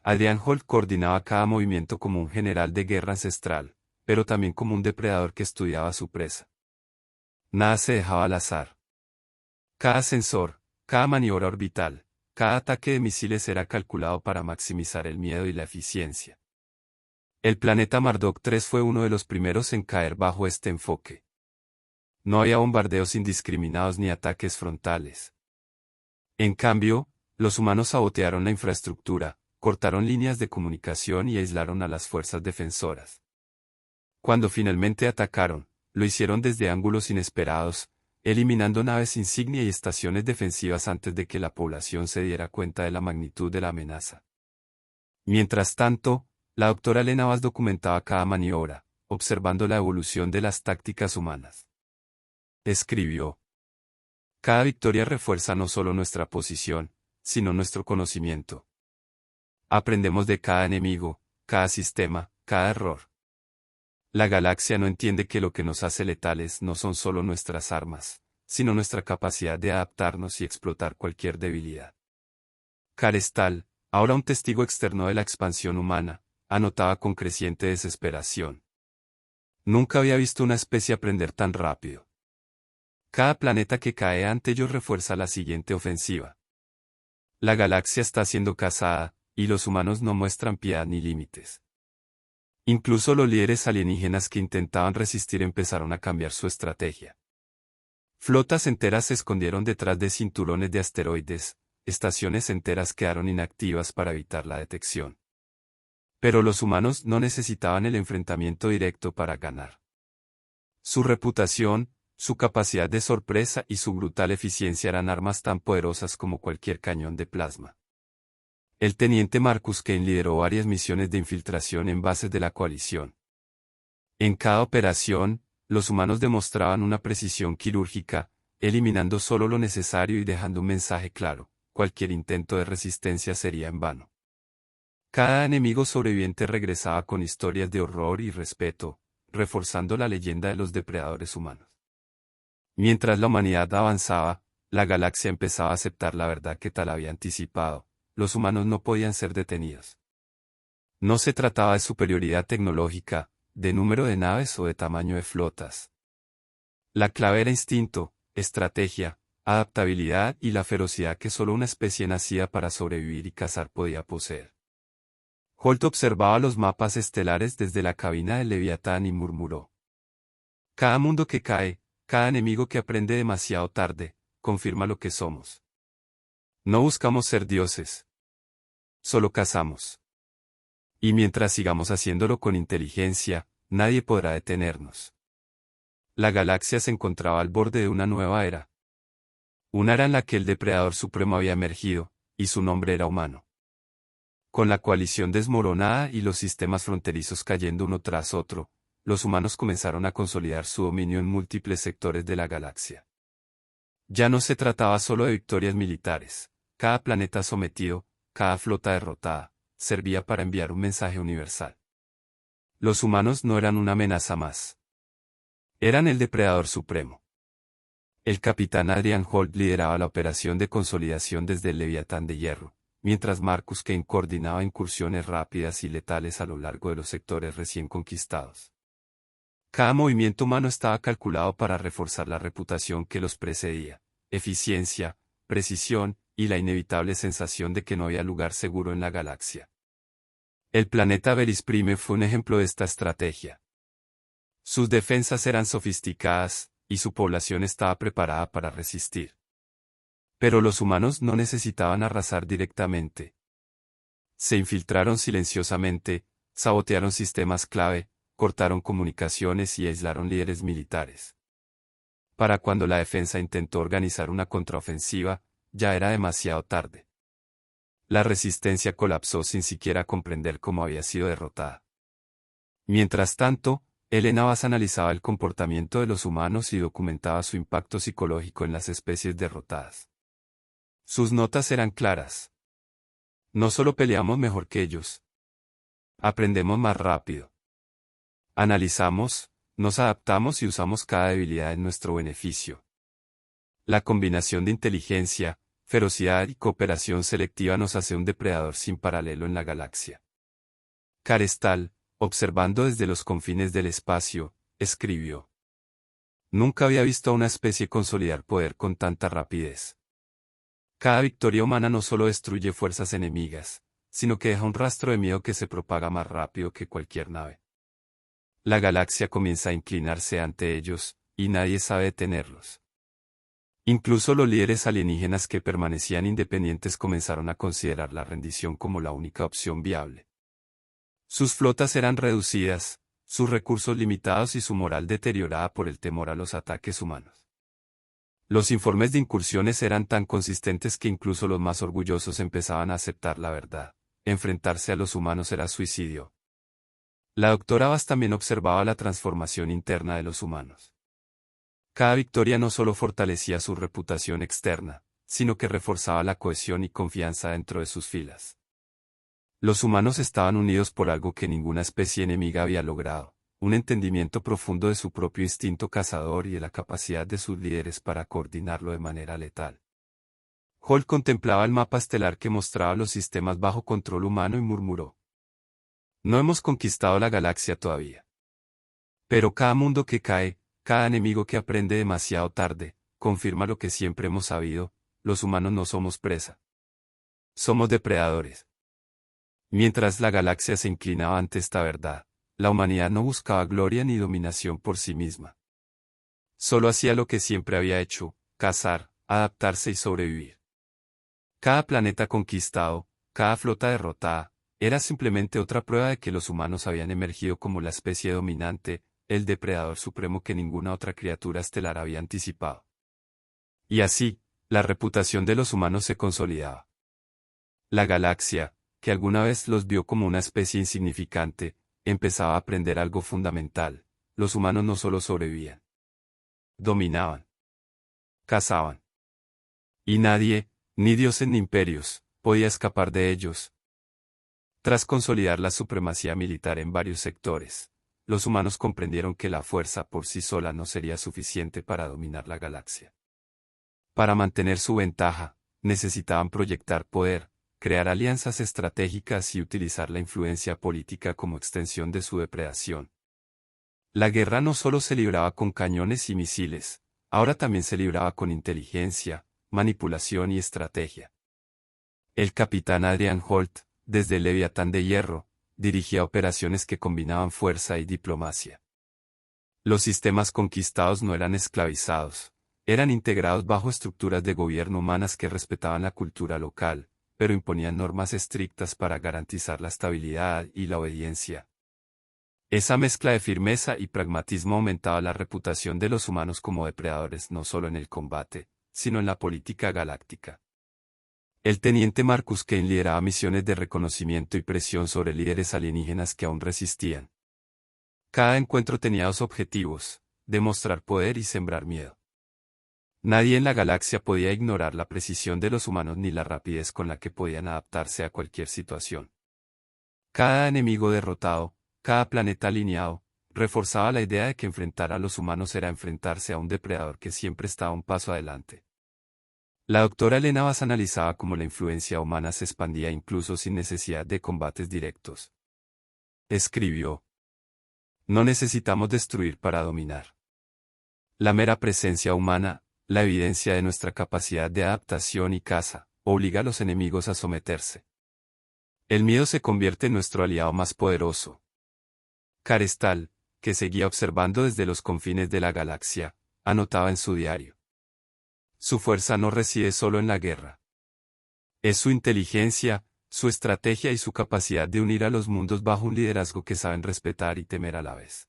A: Adrian Holt coordinaba cada movimiento como un general de guerra ancestral, pero también como un depredador que estudiaba a su presa. Nada se dejaba al azar. Cada sensor, cada maniobra orbital, cada ataque de misiles era calculado para maximizar el miedo y la eficiencia. El planeta Marduk 3 fue uno de los primeros en caer bajo este enfoque. No había bombardeos indiscriminados ni ataques frontales. En cambio, los humanos sabotearon la infraestructura, cortaron líneas de comunicación y aislaron a las fuerzas defensoras. Cuando finalmente atacaron, lo hicieron desde ángulos inesperados, eliminando naves insignia y estaciones defensivas antes de que la población se diera cuenta de la magnitud de la amenaza. Mientras tanto, la doctora Elena Vaz documentaba cada maniobra, observando la evolución de las tácticas humanas. Escribió: cada victoria refuerza no solo nuestra posición, sino nuestro conocimiento. Aprendemos de cada enemigo, cada sistema, cada error. La galaxia no entiende que lo que nos hace letales no son solo nuestras armas, sino nuestra capacidad de adaptarnos y explotar cualquier debilidad. Carestal, ahora un testigo externo de la expansión humana, anotaba con creciente desesperación: nunca había visto una especie aprender tan rápido. Cada planeta que cae ante ellos refuerza la siguiente ofensiva. La galaxia está siendo cazada, y los humanos no muestran piedad ni límites. Incluso los líderes alienígenas que intentaban resistir empezaron a cambiar su estrategia. Flotas enteras se escondieron detrás de cinturones de asteroides, estaciones enteras quedaron inactivas para evitar la detección. Pero los humanos no necesitaban el enfrentamiento directo para ganar. Su reputación, su capacidad de sorpresa y su brutal eficiencia eran armas tan poderosas como cualquier cañón de plasma. El teniente Marcus Kane lideró varias misiones de infiltración en bases de la coalición. En cada operación, los humanos demostraban una precisión quirúrgica, eliminando solo lo necesario y dejando un mensaje claro: cualquier intento de resistencia sería en vano. Cada enemigo sobreviviente regresaba con historias de horror y respeto, reforzando la leyenda de los depredadores humanos. Mientras la humanidad avanzaba, la galaxia empezaba a aceptar la verdad que tal había anticipado: los humanos no podían ser detenidos. No se trataba de superioridad tecnológica, de número de naves o de tamaño de flotas. La clave era instinto, estrategia, adaptabilidad y la ferocidad que solo una especie nacida para sobrevivir y cazar podía poseer. Holt observaba los mapas estelares desde la cabina del Leviatán y murmuró: cada mundo que cae, cada enemigo que aprende demasiado tarde, confirma lo que somos. No buscamos ser dioses. Solo cazamos. Y mientras sigamos haciéndolo con inteligencia, nadie podrá detenernos. La galaxia se encontraba al borde de una nueva era. Una era en la que el depredador supremo había emergido, y su nombre era humano. Con la coalición desmoronada y los sistemas fronterizos cayendo uno tras otro, los humanos comenzaron a consolidar su dominio en múltiples sectores de la galaxia. Ya no se trataba solo de victorias militares. Cada planeta sometido, cada flota derrotada, servía para enviar un mensaje universal. Los humanos no eran una amenaza más. Eran el depredador supremo. El capitán Adrian Holt lideraba la operación de consolidación desde el Leviatán de Hierro, mientras Marcus Kane coordinaba incursiones rápidas y letales a lo largo de los sectores recién conquistados. Cada movimiento humano estaba calculado para reforzar la reputación que los precedía, eficiencia, precisión, y la inevitable sensación de que no había lugar seguro en la galaxia. El planeta Veris Prime fue un ejemplo de esta estrategia. Sus defensas eran sofisticadas, y su población estaba preparada para resistir. Pero los humanos no necesitaban arrasar directamente. Se infiltraron silenciosamente, sabotearon sistemas clave, cortaron comunicaciones y aislaron líderes militares. Para cuando la defensa intentó organizar una contraofensiva, ya era demasiado tarde. La resistencia colapsó sin siquiera comprender cómo había sido derrotada. Mientras tanto, Elena Vaz analizaba el comportamiento de los humanos y documentaba su impacto psicológico en las especies derrotadas. Sus notas eran claras. No solo peleamos mejor que ellos. Aprendemos más rápido. Analizamos, nos adaptamos y usamos cada debilidad en nuestro beneficio. La combinación de inteligencia, ferocidad y cooperación selectiva nos hace un depredador sin paralelo en la galaxia. Carestal, observando desde los confines del espacio, escribió: Nunca había visto a una especie consolidar poder con tanta rapidez. Cada victoria humana no solo destruye fuerzas enemigas, sino que deja un rastro de miedo que se propaga más rápido que cualquier nave. La galaxia comienza a inclinarse ante ellos, y nadie sabe detenerlos. Incluso los líderes alienígenas que permanecían independientes comenzaron a considerar la rendición como la única opción viable. Sus flotas eran reducidas, sus recursos limitados y su moral deteriorada por el temor a los ataques humanos. Los informes de incursiones eran tan consistentes que incluso los más orgullosos empezaban a aceptar la verdad. Enfrentarse a los humanos era suicidio. La doctora Vaz también observaba la transformación interna de los humanos. Cada victoria no solo fortalecía su reputación externa, sino que reforzaba la cohesión y confianza dentro de sus filas. Los humanos estaban unidos por algo que ninguna especie enemiga había logrado, un entendimiento profundo de su propio instinto cazador y de la capacidad de sus líderes para coordinarlo de manera letal. Holt contemplaba el mapa estelar que mostraba los sistemas bajo control humano y murmuró: No hemos conquistado la galaxia todavía. Pero cada mundo que cae, cada enemigo que aprende demasiado tarde, confirma lo que siempre hemos sabido: los humanos no somos presa. Somos depredadores. Mientras la galaxia se inclinaba ante esta verdad, la humanidad no buscaba gloria ni dominación por sí misma. Solo hacía lo que siempre había hecho: cazar, adaptarse y sobrevivir. Cada planeta conquistado, cada flota derrotada, era simplemente otra prueba de que los humanos habían emergido como la especie dominante, el depredador supremo que ninguna otra criatura estelar había anticipado. Y así, la reputación de los humanos se consolidaba. La galaxia, que alguna vez los vio como una especie insignificante, empezaba a aprender algo fundamental: los humanos no solo sobrevivían, dominaban, cazaban. Y nadie, ni dioses ni imperios, podía escapar de ellos. Tras consolidar la supremacía militar en varios sectores, los humanos comprendieron que la fuerza por sí sola no sería suficiente para dominar la galaxia. Para mantener su ventaja, necesitaban proyectar poder, crear alianzas estratégicas y utilizar la influencia política como extensión de su depredación. La guerra no solo se libraba con cañones y misiles, ahora también se libraba con inteligencia, manipulación y estrategia. El capitán Adrian Holt, desde el Leviatán de Hierro, dirigía operaciones que combinaban fuerza y diplomacia. Los sistemas conquistados no eran esclavizados, eran integrados bajo estructuras de gobierno humanas que respetaban la cultura local, pero imponían normas estrictas para garantizar la estabilidad y la obediencia. Esa mezcla de firmeza y pragmatismo aumentaba la reputación de los humanos como depredadores no solo en el combate, sino en la política galáctica. El teniente Marcus Kane lideraba misiones de reconocimiento y presión sobre líderes alienígenas que aún resistían. Cada encuentro tenía dos objetivos: demostrar poder y sembrar miedo. Nadie en la galaxia podía ignorar la precisión de los humanos ni la rapidez con la que podían adaptarse a cualquier situación. Cada enemigo derrotado, cada planeta alineado, reforzaba la idea de que enfrentar a los humanos era enfrentarse a un depredador que siempre estaba un paso adelante. La doctora Elena Bass analizaba cómo la influencia humana se expandía incluso sin necesidad de combates directos. Escribió: no necesitamos destruir para dominar. La mera presencia humana, la evidencia de nuestra capacidad de adaptación y caza, obliga a los enemigos a someterse. El miedo se convierte en nuestro aliado más poderoso. Carestal, que seguía observando desde los confines de la galaxia, anotaba en su diario: su fuerza no reside solo en la guerra. Es su inteligencia, su estrategia y su capacidad de unir a los mundos bajo un liderazgo que saben respetar y temer a la vez.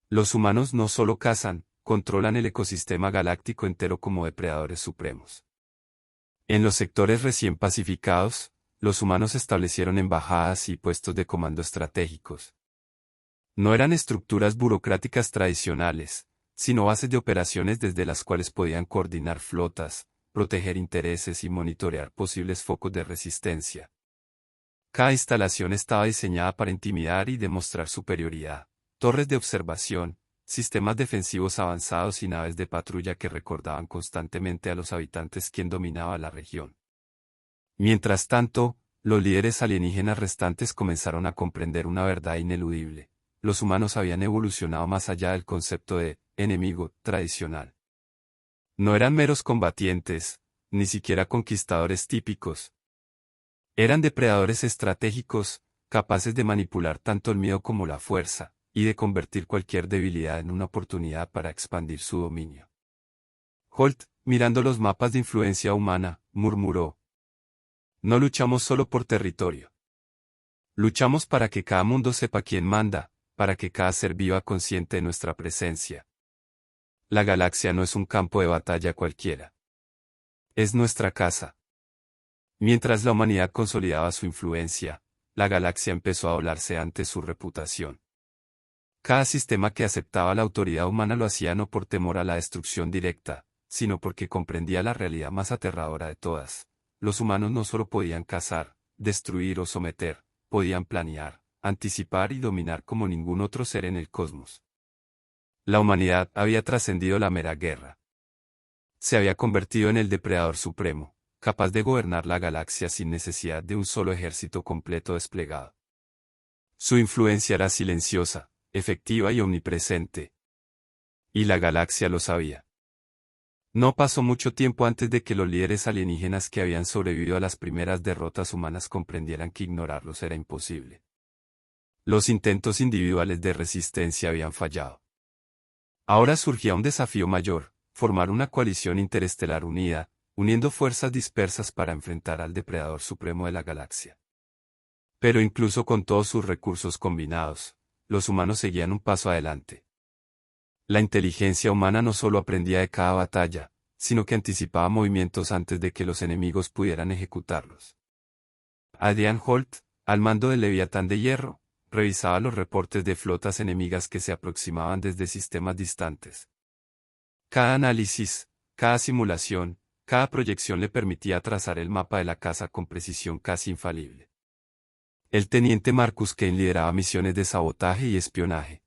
A: Los humanos no solo cazan, controlan el ecosistema galáctico entero como depredadores supremos. En los sectores recién pacificados, los humanos establecieron embajadas y puestos de comando estratégicos. No eran estructuras burocráticas tradicionales, sino bases de operaciones desde las cuales podían coordinar flotas, proteger intereses y monitorear posibles focos de resistencia. Cada instalación estaba diseñada para intimidar y demostrar superioridad: torres de observación, sistemas defensivos avanzados y naves de patrulla que recordaban constantemente a los habitantes quién dominaba la región. Mientras tanto, los líderes alienígenas restantes comenzaron a comprender una verdad ineludible: los humanos habían evolucionado más allá del concepto de enemigo tradicional. No eran meros combatientes, ni siquiera conquistadores típicos. Eran depredadores estratégicos, capaces de manipular tanto el miedo como la fuerza, y de convertir cualquier debilidad en una oportunidad para expandir su dominio. Holt, mirando los mapas de influencia humana, murmuró: no luchamos solo por territorio. Luchamos para que cada mundo sepa quién manda, para que cada ser viva consciente de nuestra presencia. La galaxia no es un campo de batalla cualquiera. Es nuestra casa. Mientras la humanidad consolidaba su influencia, la galaxia empezó a doblarse ante su reputación. Cada sistema que aceptaba la autoridad humana lo hacía no por temor a la destrucción directa, sino porque comprendía la realidad más aterradora de todas: los humanos no solo podían cazar, destruir o someter, podían planear, anticipar y dominar como ningún otro ser en el cosmos. La humanidad había trascendido la mera guerra. Se había convertido en el depredador supremo, capaz de gobernar la galaxia sin necesidad de un solo ejército completo desplegado. Su influencia era silenciosa, efectiva y omnipresente. Y la galaxia lo sabía. No pasó mucho tiempo antes de que los líderes alienígenas que habían sobrevivido a las primeras derrotas humanas comprendieran que ignorarlos era imposible. Los intentos individuales de resistencia habían fallado. Ahora surgía un desafío mayor: formar una coalición interestelar unida, uniendo fuerzas dispersas para enfrentar al depredador supremo de la galaxia. Pero incluso con todos sus recursos combinados, los humanos seguían un paso adelante. La inteligencia humana no solo aprendía de cada batalla, sino que anticipaba movimientos antes de que los enemigos pudieran ejecutarlos. Adrian Holt, al mando del Leviatán de Hierro, revisaba los reportes de flotas enemigas que se aproximaban desde sistemas distantes. Cada análisis, cada simulación, cada proyección le permitía trazar el mapa de la caza con precisión casi infalible. El teniente Marcus Kane lideraba misiones de sabotaje y espionaje.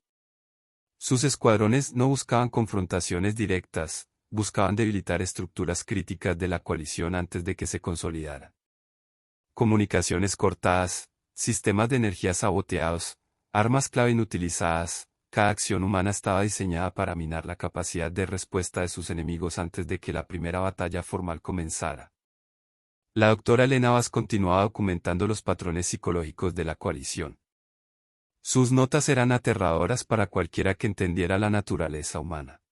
A: Sus escuadrones no buscaban confrontaciones directas, buscaban debilitar estructuras críticas de la coalición antes de que se consolidaran. Comunicaciones cortadas, sistemas de energía saboteados, armas clave inutilizadas: cada acción humana estaba diseñada para minar la capacidad de respuesta de sus enemigos antes de que la primera batalla formal comenzara. La doctora Elena Bass continuaba documentando los patrones psicológicos de la coalición. Sus notas eran aterradoras para cualquiera que entendiera la naturaleza humana.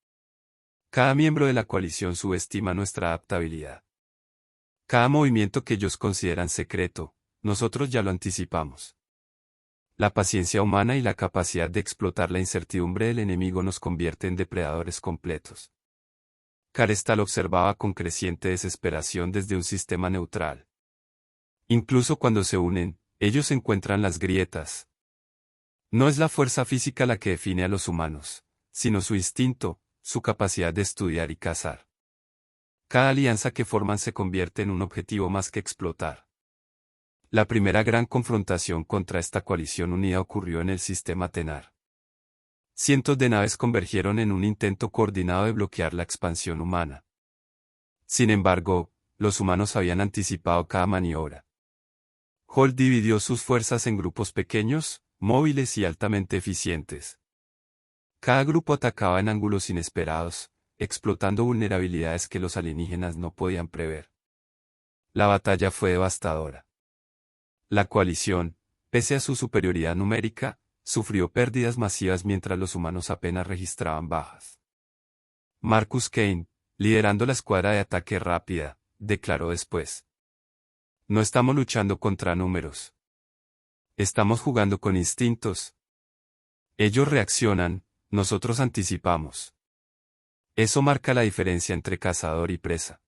A: Cada miembro de la coalición subestima nuestra adaptabilidad. Cada movimiento que ellos consideran secreto, nosotros ya lo anticipamos. La paciencia humana y la capacidad de explotar la incertidumbre del enemigo nos convierte en depredadores completos. Carestal observaba con creciente desesperación desde un sistema neutral. Incluso cuando se unen, ellos encuentran las grietas. No es la fuerza física la que define a los humanos, sino su instinto, su capacidad de estudiar y cazar. Cada alianza que forman se convierte en un objetivo más que explotar. La primera gran confrontación contra esta coalición unida ocurrió en el sistema Tenar. Cientos de naves convergieron en un intento coordinado de bloquear la expansión humana. Sin embargo, los humanos habían anticipado cada maniobra. Holt dividió sus fuerzas en grupos pequeños, móviles y altamente eficientes. Cada grupo atacaba en ángulos inesperados, explotando vulnerabilidades que los alienígenas no podían prever. La batalla fue devastadora. La coalición, pese a su superioridad numérica, sufrió pérdidas masivas mientras los humanos apenas registraban bajas. Marcus Kane, liderando la escuadra de ataque rápida, declaró después: "No estamos luchando contra números. Estamos jugando con instintos. Ellos reaccionan, nosotros anticipamos. Eso marca la diferencia entre cazador y presa".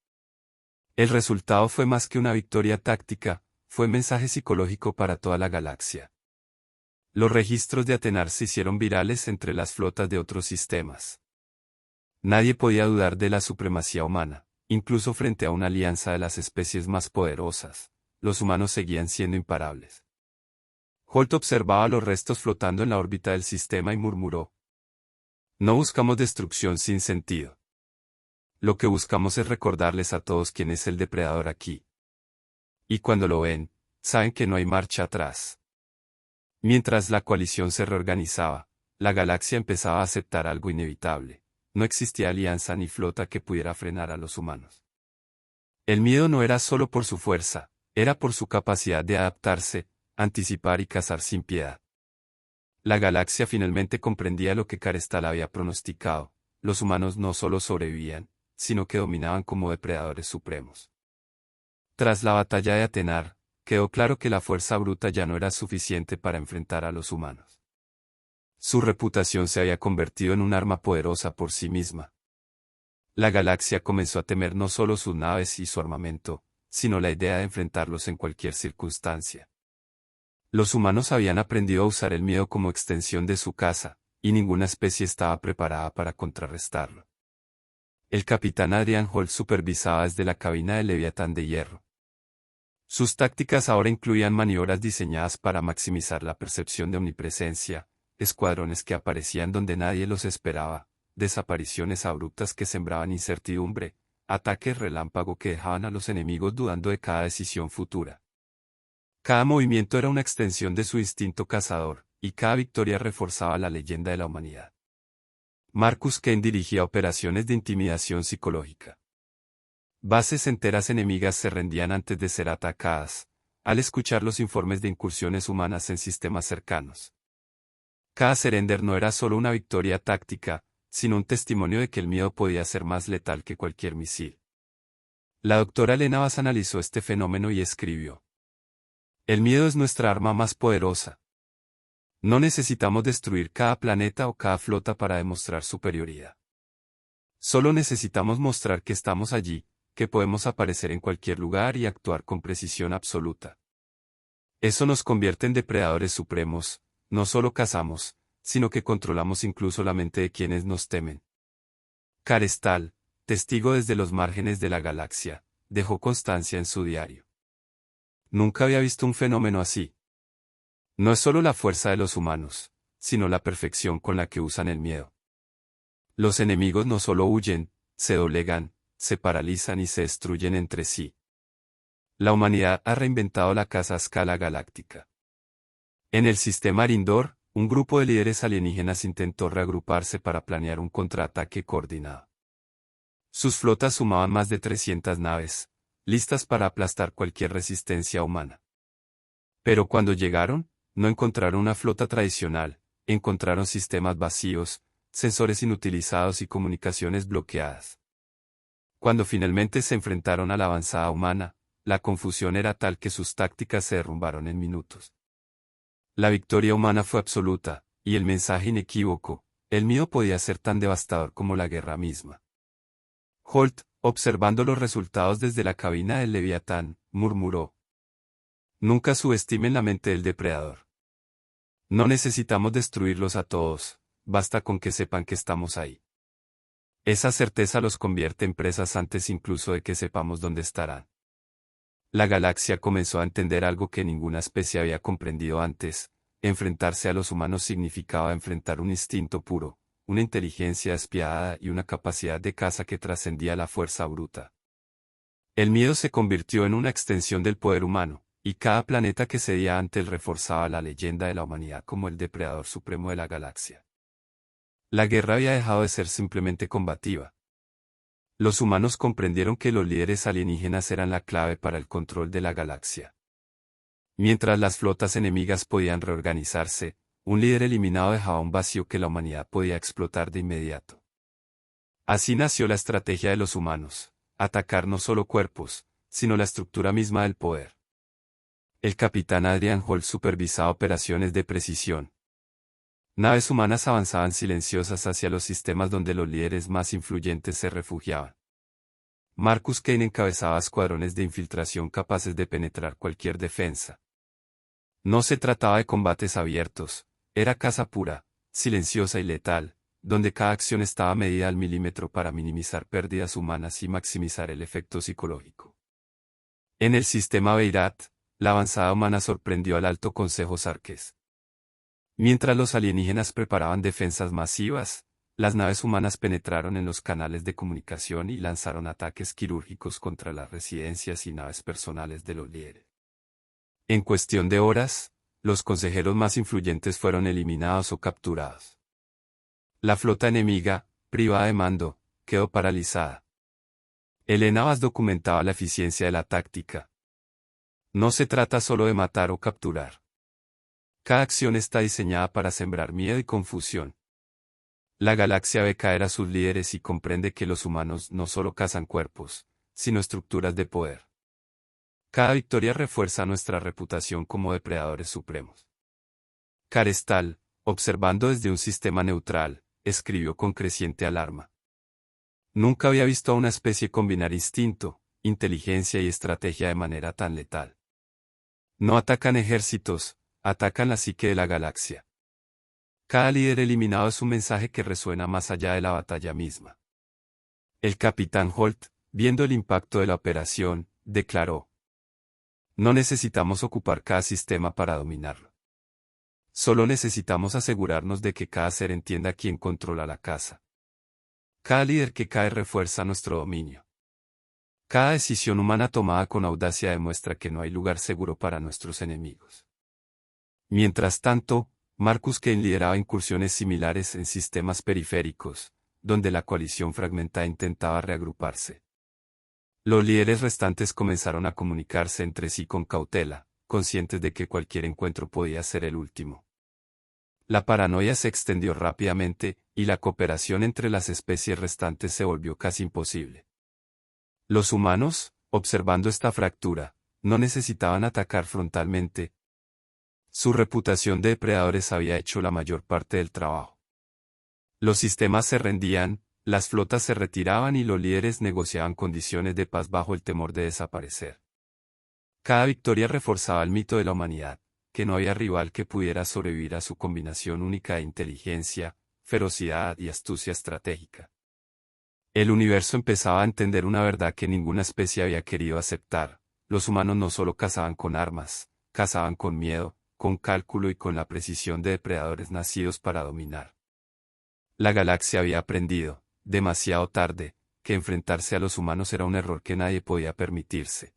A: El resultado fue más que una victoria táctica, fue mensaje psicológico para toda la galaxia. Los registros de Atenar se hicieron virales entre las flotas de otros sistemas. Nadie podía dudar de la supremacía humana, incluso frente a una alianza de las especies más poderosas. Los humanos seguían siendo imparables. Holt observaba los restos flotando en la órbita del sistema y murmuró: "No buscamos destrucción sin sentido. Lo que buscamos es recordarles a todos quién es el depredador aquí. Y cuando lo ven, saben que no hay marcha atrás". Mientras la coalición se reorganizaba, la galaxia empezaba a aceptar algo inevitable. No existía alianza ni flota que pudiera frenar a los humanos. El miedo no era solo por su fuerza, era por su capacidad de adaptarse, anticipar y cazar sin piedad. La galaxia finalmente comprendía lo que Carestal había pronosticado: los humanos no solo sobrevivían, sino que dominaban como depredadores supremos. Tras la batalla de Atenar, quedó claro que la fuerza bruta ya no era suficiente para enfrentar a los humanos. Su reputación se había convertido en un arma poderosa por sí misma. La galaxia comenzó a temer no solo sus naves y su armamento, sino la idea de enfrentarlos en cualquier circunstancia. Los humanos habían aprendido a usar el miedo como extensión de su caza, y ninguna especie estaba preparada para contrarrestarlo. El capitán Adrian Holt supervisaba desde la cabina del Leviatán de hierro. Sus tácticas ahora incluían maniobras diseñadas para maximizar la percepción de omnipresencia, escuadrones que aparecían donde nadie los esperaba, desapariciones abruptas que sembraban incertidumbre, ataques relámpago que dejaban a los enemigos dudando de cada decisión futura. Cada movimiento era una extensión de su instinto cazador, y cada victoria reforzaba la leyenda de la humanidad. Marcus Kane dirigía operaciones de intimidación psicológica. Bases enteras enemigas se rendían antes de ser atacadas, al escuchar los informes de incursiones humanas en sistemas cercanos. Cada surrender no era solo una victoria táctica, sino un testimonio de que el miedo podía ser más letal que cualquier misil. La doctora Elena Bass analizó este fenómeno y escribió: "El miedo es nuestra arma más poderosa. No necesitamos destruir cada planeta o cada flota para demostrar superioridad. Solo necesitamos mostrar que estamos allí, que podemos aparecer en cualquier lugar y actuar con precisión absoluta. Eso nos convierte en depredadores supremos. No solo cazamos, sino que controlamos incluso la mente de quienes nos temen". Carestal, testigo desde los márgenes de la galaxia, dejó constancia en su diario: "Nunca había visto un fenómeno así. No es solo la fuerza de los humanos, sino la perfección con la que usan el miedo. Los enemigos no solo huyen, se doblegan, se paralizan y se destruyen entre sí. La humanidad ha reinventado la caza a escala galáctica". En el sistema Arindor, un grupo de líderes alienígenas intentó reagruparse para planear un contraataque coordinado. Sus flotas sumaban más de 300 naves, listas para aplastar cualquier resistencia humana. Pero cuando llegaron, no encontraron una flota tradicional, encontraron sistemas vacíos, sensores inutilizados y comunicaciones bloqueadas. Cuando finalmente se enfrentaron a la avanzada humana, la confusión era tal que sus tácticas se derrumbaron en minutos. La victoria humana fue absoluta, y el mensaje inequívoco: el miedo podía ser tan devastador como la guerra misma. Holt, observando los resultados desde la cabina del Leviatán, murmuró: nunca subestimen la mente del depredador. No necesitamos destruirlos a todos, basta con que sepan que estamos ahí. Esa certeza los convierte en presas antes incluso de que sepamos dónde estarán. La galaxia comenzó a entender algo que ninguna especie había comprendido antes: enfrentarse a los humanos significaba enfrentar un instinto puro, una inteligencia despiadada y una capacidad de caza que trascendía la fuerza bruta. El miedo se convirtió en una extensión del poder humano, y cada planeta que cedía ante él reforzaba la leyenda de la humanidad como el depredador supremo de la galaxia. La guerra había dejado de ser simplemente combativa. Los humanos comprendieron que los líderes alienígenas eran la clave para el control de la galaxia. Mientras las flotas enemigas podían reorganizarse, un líder eliminado dejaba un vacío que la humanidad podía explotar de inmediato. Así nació la estrategia de los humanos: atacar no solo cuerpos, sino la estructura misma del poder. El capitán Adrian Holt supervisaba operaciones de precisión. Naves humanas avanzaban silenciosas hacia los sistemas donde los líderes más influyentes se refugiaban. Marcus Kane encabezaba escuadrones de infiltración capaces de penetrar cualquier defensa. No se trataba de combates abiertos, era caza pura, silenciosa y letal, donde cada acción estaba medida al milímetro para minimizar pérdidas humanas y maximizar el efecto psicológico. En el sistema Beirat, la avanzada humana sorprendió al Alto Consejo Sarkes. Mientras los alienígenas preparaban defensas masivas, las naves humanas penetraron en los canales de comunicación y lanzaron ataques quirúrgicos contra las residencias y naves personales de los líderes. En cuestión de horas, los consejeros más influyentes fueron eliminados o capturados. La flota enemiga, privada de mando, quedó paralizada. Elena Vaz documentaba la eficiencia de la táctica. No se trata solo de matar o capturar. Cada acción está diseñada para sembrar miedo y confusión. La galaxia ve caer a sus líderes y comprende que los humanos no solo cazan cuerpos, sino estructuras de poder. Cada victoria refuerza nuestra reputación como depredadores supremos. Carestal, observando desde un sistema neutral, escribió con creciente alarma: nunca había visto a una especie combinar instinto, inteligencia y estrategia de manera tan letal. No atacan ejércitos, atacan la psique de la galaxia. Cada líder eliminado es un mensaje que resuena más allá de la batalla misma. El capitán Holt, viendo el impacto de la operación, declaró: no necesitamos ocupar cada sistema para dominarlo. Solo necesitamos asegurarnos de que cada ser entienda quién controla la casa. Cada líder que cae refuerza nuestro dominio. Cada decisión humana tomada con audacia demuestra que no hay lugar seguro para nuestros enemigos. Mientras tanto, Marcus Kane lideraba incursiones similares en sistemas periféricos, donde la coalición fragmentada intentaba reagruparse. Los líderes restantes comenzaron a comunicarse entre sí con cautela, conscientes de que cualquier encuentro podía ser el último. La paranoia se extendió rápidamente, y la cooperación entre las especies restantes se volvió casi imposible. Los humanos, observando esta fractura, no necesitaban atacar frontalmente. Su reputación de depredadores había hecho la mayor parte del trabajo. Los sistemas se rendían, las flotas se retiraban y los líderes negociaban condiciones de paz bajo el temor de desaparecer. Cada victoria reforzaba el mito de la humanidad, que no había rival que pudiera sobrevivir a su combinación única de inteligencia, ferocidad y astucia estratégica. El universo empezaba a entender una verdad que ninguna especie había querido aceptar: los humanos no solo cazaban con armas, cazaban con miedo, con cálculo y con la precisión de depredadores nacidos para dominar. La galaxia había aprendido, demasiado tarde, que enfrentarse a los humanos era un error que nadie podía permitirse.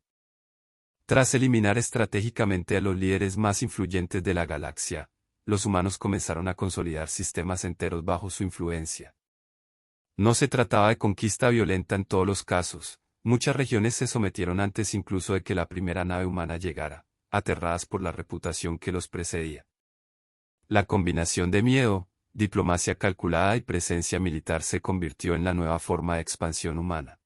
A: Tras eliminar estratégicamente a los líderes más influyentes de la galaxia, los humanos comenzaron a consolidar sistemas enteros bajo su influencia. No se trataba de conquista violenta en todos los casos: muchas regiones se sometieron antes incluso de que la primera nave humana llegara, aterradas por la reputación que los precedía. La combinación de miedo, diplomacia calculada y presencia militar se convirtió en la nueva forma de expansión humana.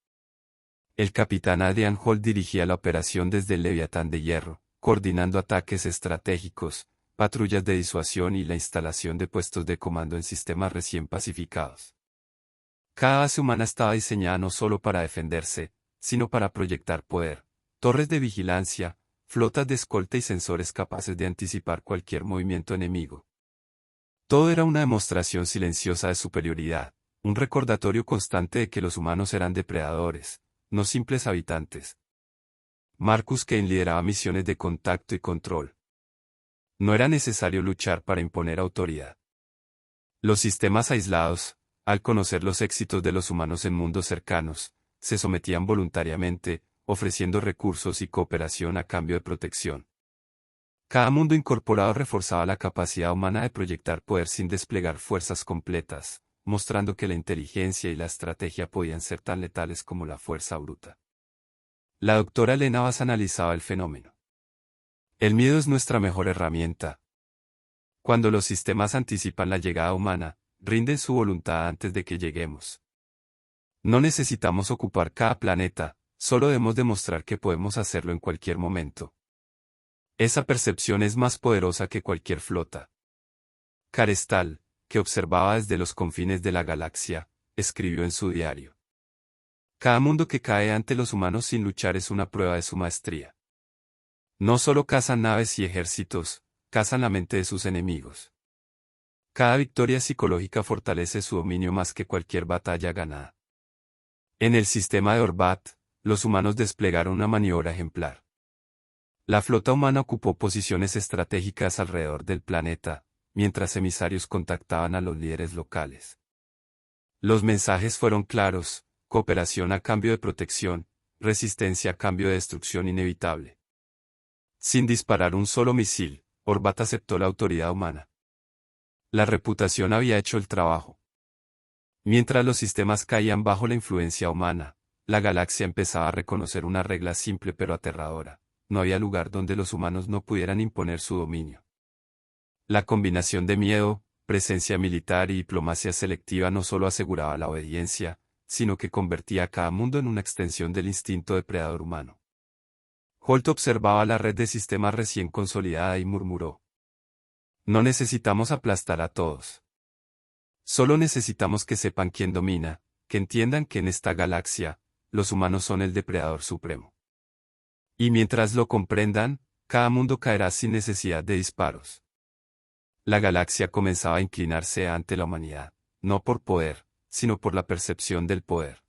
A: El capitán Adrian Holt dirigía la operación desde el Leviatán de Hierro, coordinando ataques estratégicos, patrullas de disuasión y la instalación de puestos de comando en sistemas recién pacificados. Cada base humana estaba diseñada no solo para defenderse, sino para proyectar poder, torres de vigilancia, flotas de escolta y sensores capaces de anticipar cualquier movimiento enemigo. Todo era una demostración silenciosa de superioridad, un recordatorio constante de que los humanos eran depredadores, no simples habitantes. Marcus Kane lideraba misiones de contacto y control. No era necesario luchar para imponer autoridad. Los sistemas aislados, al conocer los éxitos de los humanos en mundos cercanos, se sometían voluntariamente, ofreciendo recursos y cooperación a cambio de protección. Cada mundo incorporado reforzaba la capacidad humana de proyectar poder sin desplegar fuerzas completas, mostrando que la inteligencia y la estrategia podían ser tan letales como la fuerza bruta. La doctora Elena Bass analizaba el fenómeno. El miedo es nuestra mejor herramienta. Cuando los sistemas anticipan la llegada humana, rinden su voluntad antes de que lleguemos. No necesitamos ocupar cada planeta, solo debemos demostrar que podemos hacerlo en cualquier momento. Esa percepción es más poderosa que cualquier flota. Carestal, que observaba desde los confines de la galaxia, escribió en su diario. Cada mundo que cae ante los humanos sin luchar es una prueba de su maestría. No solo cazan naves y ejércitos, cazan la mente de sus enemigos. Cada victoria psicológica fortalece su dominio más que cualquier batalla ganada. En el sistema de Orbat, los humanos desplegaron una maniobra ejemplar. La flota humana ocupó posiciones estratégicas alrededor del planeta, mientras emisarios contactaban a los líderes locales. Los mensajes fueron claros: cooperación a cambio de protección, resistencia a cambio de destrucción inevitable. Sin disparar un solo misil, Orbat aceptó la autoridad humana. La reputación había hecho el trabajo. Mientras los sistemas caían bajo la influencia humana, la galaxia empezaba a reconocer una regla simple pero aterradora: no había lugar donde los humanos no pudieran imponer su dominio. La combinación de miedo, presencia militar y diplomacia selectiva no solo aseguraba la obediencia, sino que convertía a cada mundo en una extensión del instinto depredador humano. Holt observaba la red de sistemas recién consolidada y murmuró: no necesitamos aplastar a todos. Solo necesitamos que sepan quién domina, que entiendan que en esta galaxia, los humanos son el depredador supremo. Y mientras lo comprendan, cada mundo caerá sin necesidad de disparos. La galaxia comenzaba a inclinarse ante la humanidad, no por poder, sino por la percepción del poder.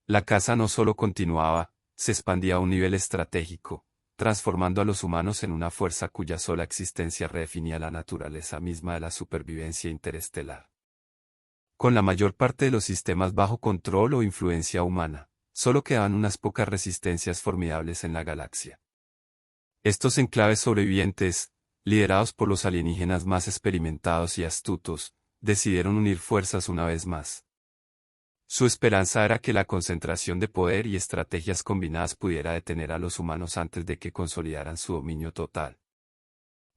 A: La caza no solo continuaba, se expandía a un nivel estratégico, transformando a los humanos en una fuerza cuya sola existencia redefinía la naturaleza misma de la supervivencia interestelar. Con la mayor parte de los sistemas bajo control o influencia humana, solo quedaban unas pocas resistencias formidables en la galaxia. Estos enclaves sobrevivientes, liderados por los alienígenas más experimentados y astutos, decidieron unir fuerzas una vez más. Su esperanza era que la concentración de poder y estrategias combinadas pudiera detener a los humanos antes de que consolidaran su dominio total.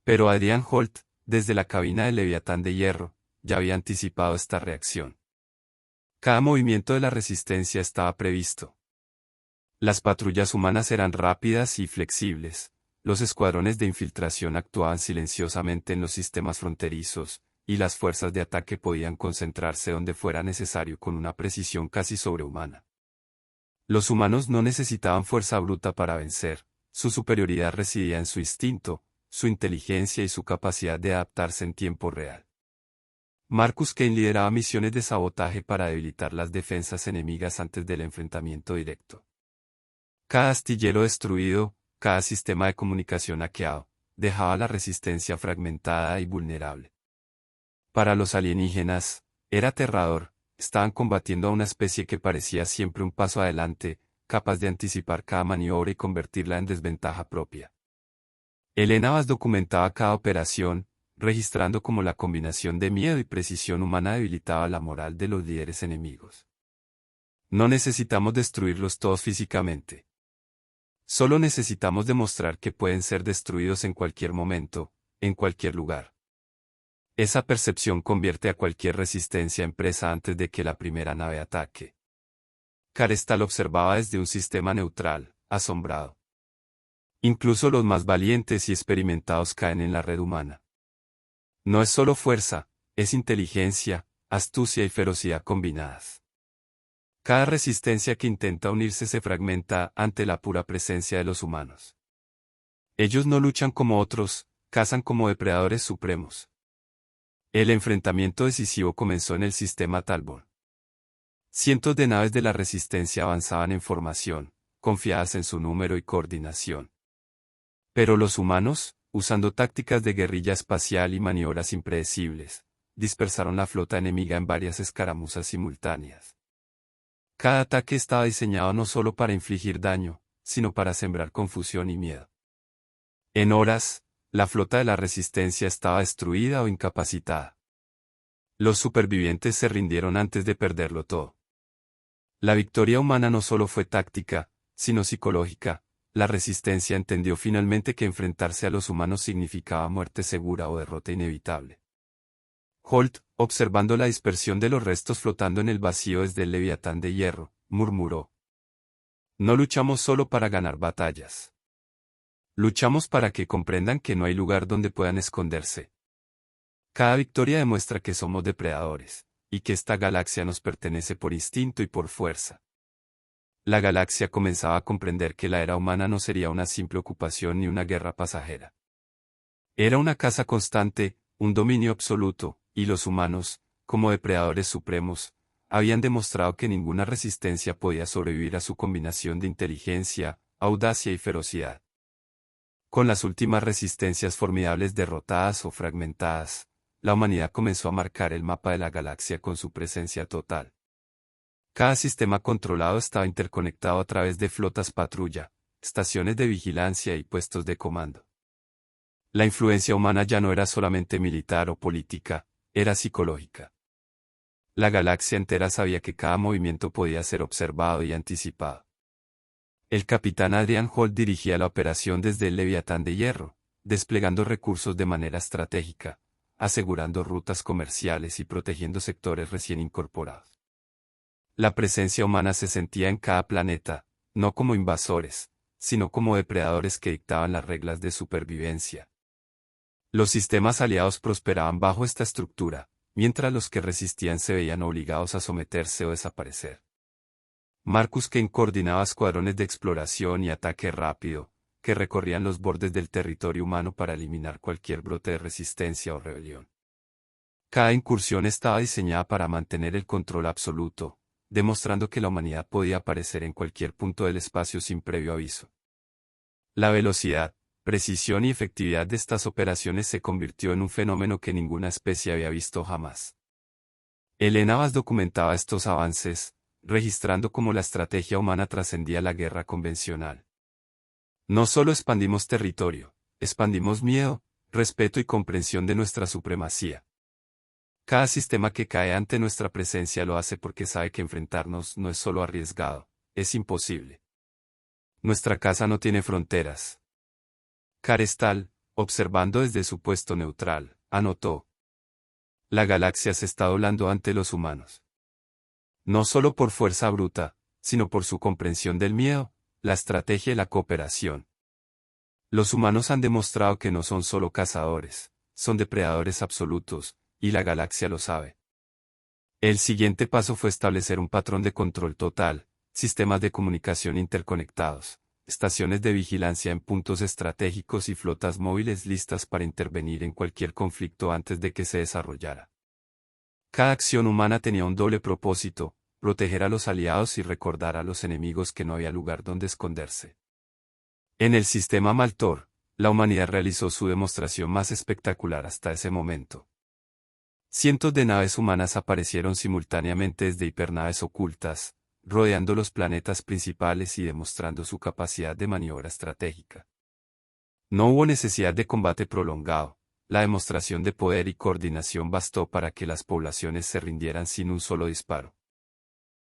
A: Pero Adrian Holt, desde la cabina del Leviatán de hierro, ya había anticipado esta reacción. Cada movimiento de la resistencia estaba previsto. Las patrullas humanas eran rápidas y flexibles, los escuadrones de infiltración actuaban silenciosamente en los sistemas fronterizos, y las fuerzas de ataque podían concentrarse donde fuera necesario con una precisión casi sobrehumana. Los humanos no necesitaban fuerza bruta para vencer, su superioridad residía en su instinto, su inteligencia y su capacidad de adaptarse en tiempo real. Marcus Kane lideraba misiones de sabotaje para debilitar las defensas enemigas antes del enfrentamiento directo. Cada astillero destruido, cada sistema de comunicación hackeado, dejaba la resistencia fragmentada y vulnerable. Para los alienígenas, era aterrador, estaban combatiendo a una especie que parecía siempre un paso adelante, capaz de anticipar cada maniobra y convertirla en desventaja propia. Elena Bass documentaba cada operación, registrando cómo la combinación de miedo y precisión humana debilitaba la moral de los líderes enemigos. No necesitamos destruirlos todos físicamente. Solo necesitamos demostrar que pueden ser destruidos en cualquier momento, en cualquier lugar. Esa percepción convierte a cualquier resistencia en presa antes de que la primera nave ataque. Carestal observaba desde un sistema neutral, asombrado. Incluso los más valientes y experimentados caen en la red humana. No es solo fuerza, es inteligencia, astucia y ferocidad combinadas. Cada resistencia que intenta unirse se fragmenta ante la pura presencia de los humanos. Ellos no luchan como otros, cazan como depredadores supremos. El enfrentamiento decisivo comenzó en el sistema Talbot. Cientos de naves de la resistencia avanzaban en formación, confiadas en su número y coordinación. Pero los humanos, usando tácticas de guerrilla espacial y maniobras impredecibles, dispersaron la flota enemiga en varias escaramuzas simultáneas. Cada ataque estaba diseñado no solo para infligir daño, sino para sembrar confusión y miedo. En horas, la flota de la resistencia estaba destruida o incapacitada. Los supervivientes se rindieron antes de perderlo todo. La victoria humana no solo fue táctica, sino psicológica. La resistencia entendió finalmente que enfrentarse a los humanos significaba muerte segura o derrota inevitable. Holt, observando la dispersión de los restos flotando en el vacío desde el Leviatán de hierro, murmuró: "No luchamos solo para ganar batallas. Luchamos para que comprendan que no hay lugar donde puedan esconderse. Cada victoria demuestra que somos depredadores, y que esta galaxia nos pertenece por instinto y por fuerza". La galaxia comenzaba a comprender que la era humana no sería una simple ocupación ni una guerra pasajera. Era una caza constante, un dominio absoluto, y los humanos, como depredadores supremos, habían demostrado que ninguna resistencia podía sobrevivir a su combinación de inteligencia, audacia y ferocidad. Con las últimas resistencias formidables derrotadas o fragmentadas, la humanidad comenzó a marcar el mapa de la galaxia con su presencia total. Cada sistema controlado estaba interconectado a través de flotas patrulla, estaciones de vigilancia y puestos de comando. La influencia humana ya no era solamente militar o política, era psicológica. La galaxia entera sabía que cada movimiento podía ser observado y anticipado. El capitán Adrian Holt dirigía la operación desde el Leviatán de hierro, desplegando recursos de manera estratégica, asegurando rutas comerciales y protegiendo sectores recién incorporados. La presencia humana se sentía en cada planeta, no como invasores, sino como depredadores que dictaban las reglas de supervivencia. Los sistemas aliados prosperaban bajo esta estructura, mientras los que resistían se veían obligados a someterse o desaparecer. Marcus Kane coordinaba escuadrones de exploración y ataque rápido, que recorrían los bordes del territorio humano para eliminar cualquier brote de resistencia o rebelión. Cada incursión estaba diseñada para mantener el control absoluto, demostrando que la humanidad podía aparecer en cualquier punto del espacio sin previo aviso. La velocidad, precisión y efectividad de estas operaciones se convirtió en un fenómeno que ninguna especie había visto jamás. Elena Vaz documentaba estos avances, registrando cómo la estrategia humana trascendía la guerra convencional. No solo expandimos territorio, expandimos miedo, respeto y comprensión de nuestra supremacía. Cada sistema que cae ante nuestra presencia lo hace porque sabe que enfrentarnos no es solo arriesgado, es imposible. Nuestra casa no tiene fronteras. Carestal, observando desde su puesto neutral, anotó: "La galaxia se está doblando ante los humanos. No solo por fuerza bruta, sino por su comprensión del miedo, la estrategia y la cooperación. Los humanos han demostrado que no son solo cazadores, son depredadores absolutos, y la galaxia lo sabe". El siguiente paso fue establecer un patrón de control total, sistemas de comunicación interconectados, estaciones de vigilancia en puntos estratégicos y flotas móviles listas para intervenir en cualquier conflicto antes de que se desarrollara. Cada acción humana tenía un doble propósito: proteger a los aliados y recordar a los enemigos que no había lugar donde esconderse. En el sistema Maltor, la humanidad realizó su demostración más espectacular hasta ese momento. Cientos de naves humanas aparecieron simultáneamente desde hipernaves ocultas, rodeando los planetas principales y demostrando su capacidad de maniobra estratégica. No hubo necesidad de combate prolongado, la demostración de poder y coordinación bastó para que las poblaciones se rindieran sin un solo disparo.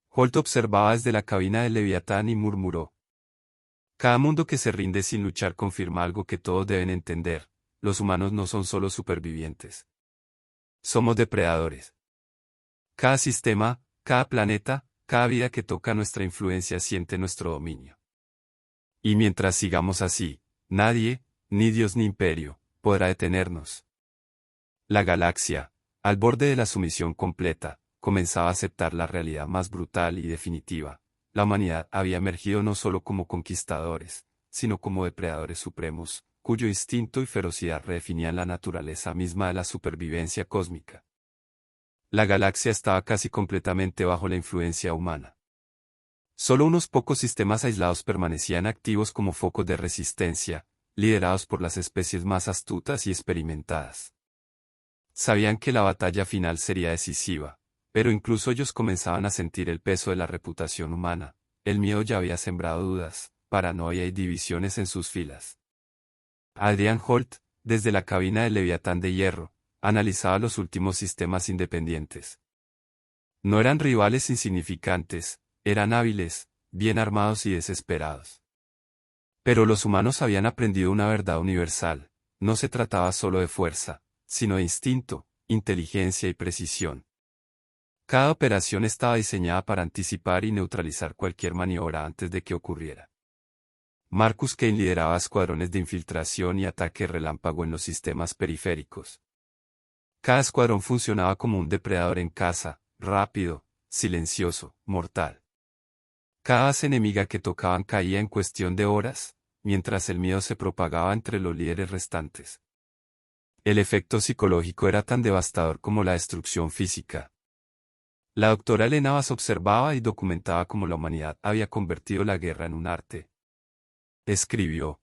A: Holt observaba desde la cabina del Leviatán y murmuró: "Cada mundo que se rinde sin luchar confirma algo que todos deben entender: los humanos no son solo supervivientes. Somos depredadores. Cada sistema, cada planeta, cada vida que toca nuestra influencia siente nuestro dominio. Y mientras sigamos así, Nadie, ni Dios ni imperio, podrá detenernos. La galaxia, al borde de la sumisión completa, comenzaba a aceptar la realidad más brutal y definitiva. La humanidad había emergido no solo como conquistadores, sino como depredadores supremos, cuyo instinto y ferocidad redefinían la naturaleza misma de la supervivencia cósmica. La galaxia estaba casi completamente bajo la influencia humana. Solo unos pocos sistemas aislados permanecían activos como focos de resistencia, liderados por las especies más astutas y experimentadas. Sabían que la batalla final sería decisiva, pero incluso ellos comenzaban a sentir el peso de la reputación humana. El miedo ya había sembrado dudas, paranoia y divisiones en sus filas. Adrian Holt, desde la cabina del Leviatán de hierro, analizaba los últimos sistemas independientes. No eran rivales insignificantes, eran hábiles, bien armados y desesperados. Pero los humanos habían aprendido una verdad universal: no se trataba solo de fuerza, sino de instinto, inteligencia y precisión. Cada operación estaba diseñada para anticipar y neutralizar cualquier maniobra antes de que ocurriera. Marcus Kane lideraba escuadrones de infiltración y ataque relámpago en los sistemas periféricos. Cada escuadrón funcionaba como un depredador en caza, rápido, silencioso, mortal. Cada base enemiga que tocaban caía en cuestión de horas, mientras el miedo se propagaba entre los líderes restantes. El efecto psicológico era tan devastador como la destrucción física. La doctora Elena Bass observaba y documentaba cómo la humanidad había convertido la guerra en un arte. Escribió: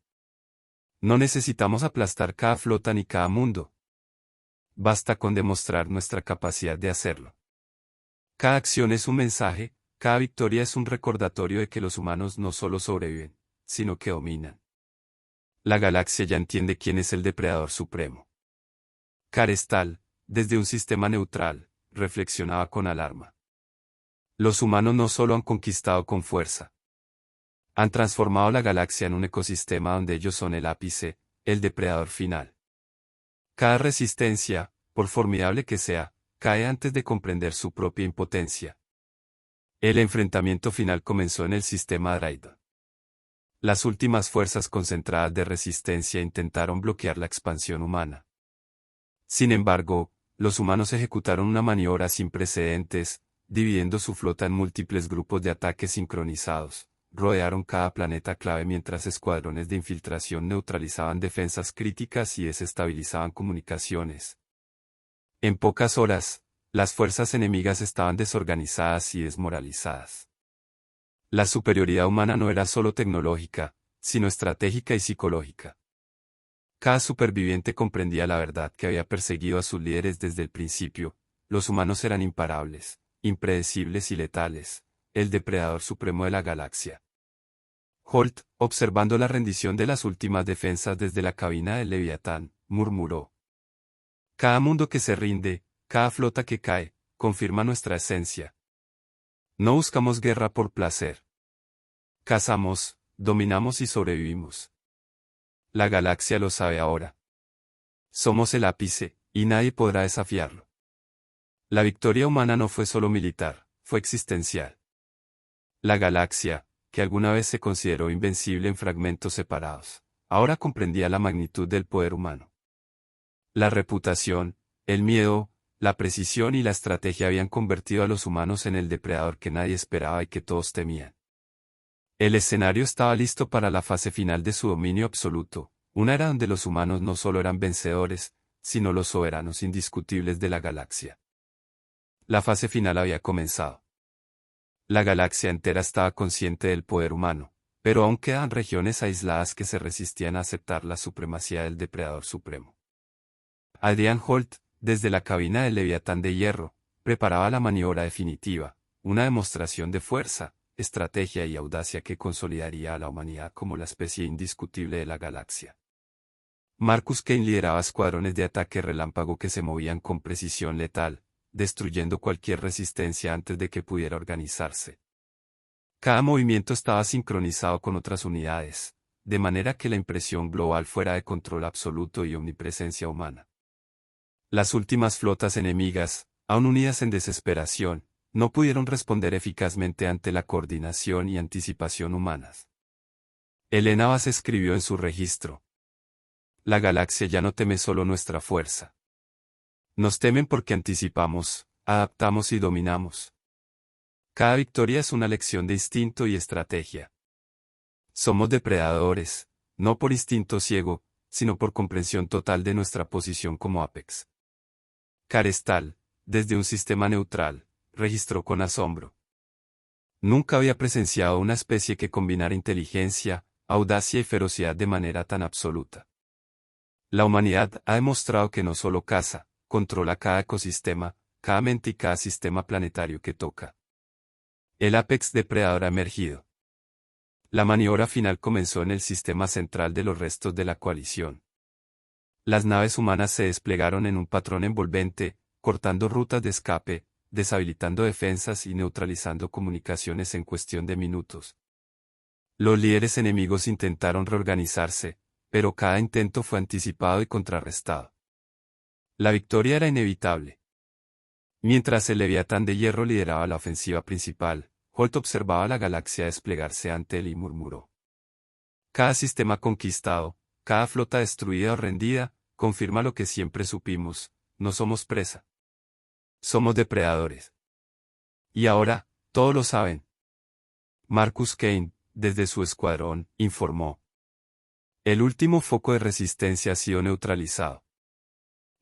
A: no necesitamos aplastar cada flota ni cada mundo. Basta con demostrar nuestra capacidad de hacerlo. Cada acción es un mensaje, cada victoria es un recordatorio de que los humanos no solo sobreviven, sino que dominan. La galaxia ya entiende quién es el depredador supremo. Carestal, desde un sistema neutral, reflexionaba con alarma. Los humanos no solo han conquistado con fuerza. Han transformado la galaxia en un ecosistema donde ellos son el ápice, el depredador final. Cada resistencia, por formidable que sea, cae antes de comprender su propia impotencia. El enfrentamiento final comenzó en el sistema Dryden. Las últimas fuerzas concentradas de resistencia intentaron bloquear la expansión humana. Sin embargo, los humanos ejecutaron una maniobra sin precedentes, dividiendo su flota en múltiples grupos de ataque sincronizados. Rodearon cada planeta clave mientras escuadrones de infiltración neutralizaban defensas críticas y desestabilizaban comunicaciones. En pocas horas, las fuerzas enemigas estaban desorganizadas y desmoralizadas. La superioridad humana no era solo tecnológica, sino estratégica y psicológica. Cada superviviente comprendía la verdad que había perseguido a sus líderes desde el principio: los humanos eran imparables, impredecibles y letales, el depredador supremo de la galaxia. Holt, observando la rendición de las últimas defensas desde la cabina del Leviatán, murmuró: cada mundo que se rinde, cada flota que cae, confirma nuestra esencia. No buscamos guerra por placer. Cazamos, dominamos y sobrevivimos. La galaxia lo sabe ahora. Somos el ápice, y nadie podrá desafiarlo. La victoria humana no fue solo militar, fue existencial. La galaxia, que alguna vez se consideró invencible en fragmentos separados, ahora comprendía la magnitud del poder humano. La reputación, el miedo, la precisión y la estrategia habían convertido a los humanos en el depredador que nadie esperaba y que todos temían. El escenario estaba listo para la fase final de su dominio absoluto, una era donde los humanos no solo eran vencedores, sino los soberanos indiscutibles de la galaxia. La fase final había comenzado. La galaxia entera estaba consciente del poder humano, pero aún quedaban regiones aisladas que se resistían a aceptar la supremacía del depredador supremo. Adrian Holt, desde la cabina del Leviatán de hierro, preparaba la maniobra definitiva, una demostración de fuerza, estrategia y audacia que consolidaría a la humanidad como la especie indiscutible de la galaxia. Marcus Kane lideraba escuadrones de ataque relámpago que se movían con precisión letal, destruyendo cualquier resistencia antes de que pudiera organizarse. Cada movimiento estaba sincronizado con otras unidades, de manera que la impresión global fuera de control absoluto y omnipresencia humana. Las últimas flotas enemigas, aún unidas en desesperación, no pudieron responder eficazmente ante la coordinación y anticipación humanas. Elena Vaz escribió en su registro. La galaxia ya no teme solo nuestra fuerza. Nos temen porque anticipamos, adaptamos y dominamos. Cada victoria es una lección de instinto y estrategia. Somos depredadores, no por instinto ciego, sino por comprensión total de nuestra posición como Apex. Carestal, desde un sistema neutral, registró con asombro. Nunca había presenciado una especie que combinara inteligencia, audacia y ferocidad de manera tan absoluta. La humanidad ha demostrado que no solo caza, controla cada ecosistema, cada mente y cada sistema planetario que toca. El Apex depredador ha emergido. La maniobra final comenzó en el sistema central de los restos de la coalición. Las naves humanas se desplegaron en un patrón envolvente, cortando rutas de escape, deshabilitando defensas y neutralizando comunicaciones en cuestión de minutos. Los líderes enemigos intentaron reorganizarse, pero cada intento fue anticipado y contrarrestado. La victoria era inevitable. Mientras el Leviatán de Hierro lideraba la ofensiva principal, Holt observaba la galaxia desplegarse ante él y murmuró. Cada sistema conquistado, cada flota destruida o rendida, confirma lo que siempre supimos: no somos presa. Somos depredadores. Y ahora, todos lo saben. Marcus Kane, desde su escuadrón, informó. El último foco de resistencia ha sido neutralizado.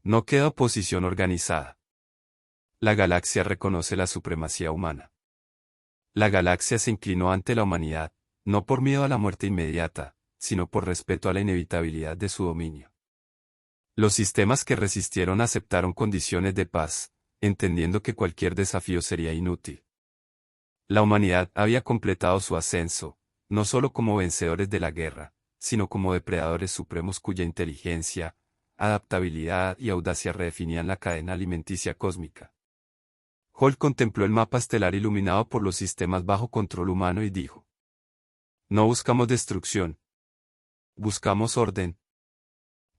A: No queda oposición organizada. La galaxia reconoce la supremacía humana. La galaxia se inclinó ante la humanidad, no por miedo a la muerte inmediata, sino por respeto a la inevitabilidad de su dominio. Los sistemas que resistieron aceptaron condiciones de paz, entendiendo que cualquier desafío sería inútil. La humanidad había completado su ascenso, no solo como vencedores de la guerra, sino como depredadores supremos cuya inteligencia, adaptabilidad y audacia redefinían la cadena alimenticia cósmica. Holt contempló el mapa estelar iluminado por los sistemas bajo control humano y dijo: no buscamos destrucción. Buscamos orden.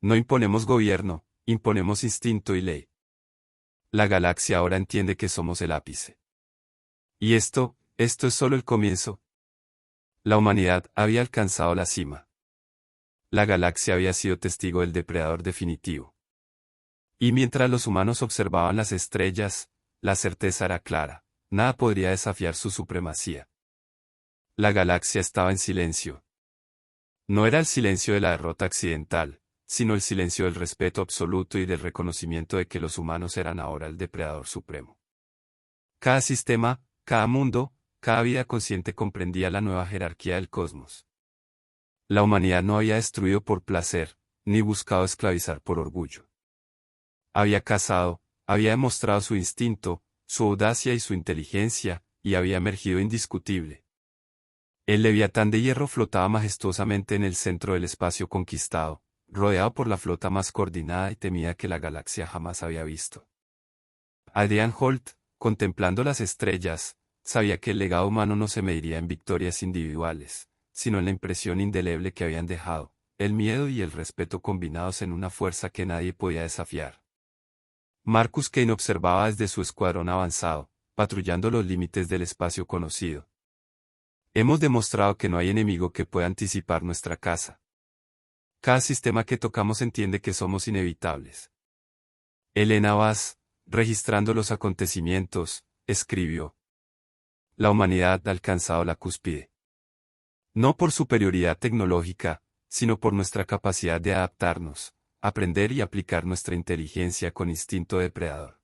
A: No imponemos gobierno, imponemos instinto y ley. La galaxia ahora entiende que somos el ápice. Y esto es solo el comienzo. La humanidad había alcanzado la cima. La galaxia había sido testigo del depredador definitivo. Y mientras los humanos observaban las estrellas, la certeza era clara: nada podría desafiar su supremacía. La galaxia estaba en silencio. No era el silencio de la derrota accidental, sino el silencio del respeto absoluto y del reconocimiento de que los humanos eran ahora el depredador supremo. Cada sistema, cada mundo, cada vida consciente comprendía la nueva jerarquía del cosmos. La humanidad no había destruido por placer, ni buscado esclavizar por orgullo. Había cazado, había demostrado su instinto, su audacia y su inteligencia, y había emergido indiscutible. El Leviatán de Hierro flotaba majestuosamente en el centro del espacio conquistado, rodeado por la flota más coordinada y temida que la galaxia jamás había visto. Adrian Holt, contemplando las estrellas, sabía que el legado humano no se mediría en victorias individuales, sino en la impresión indeleble que habían dejado, el miedo y el respeto combinados en una fuerza que nadie podía desafiar. Marcus Kane observaba desde su escuadrón avanzado, patrullando los límites del espacio conocido. Hemos demostrado que no hay enemigo que pueda anticipar nuestra caza. Cada sistema que tocamos entiende que somos inevitables. Elena Vaz, registrando los acontecimientos, escribió: la humanidad ha alcanzado la cúspide. No por superioridad tecnológica, sino por nuestra capacidad de adaptarnos, aprender y aplicar nuestra inteligencia con instinto depredador.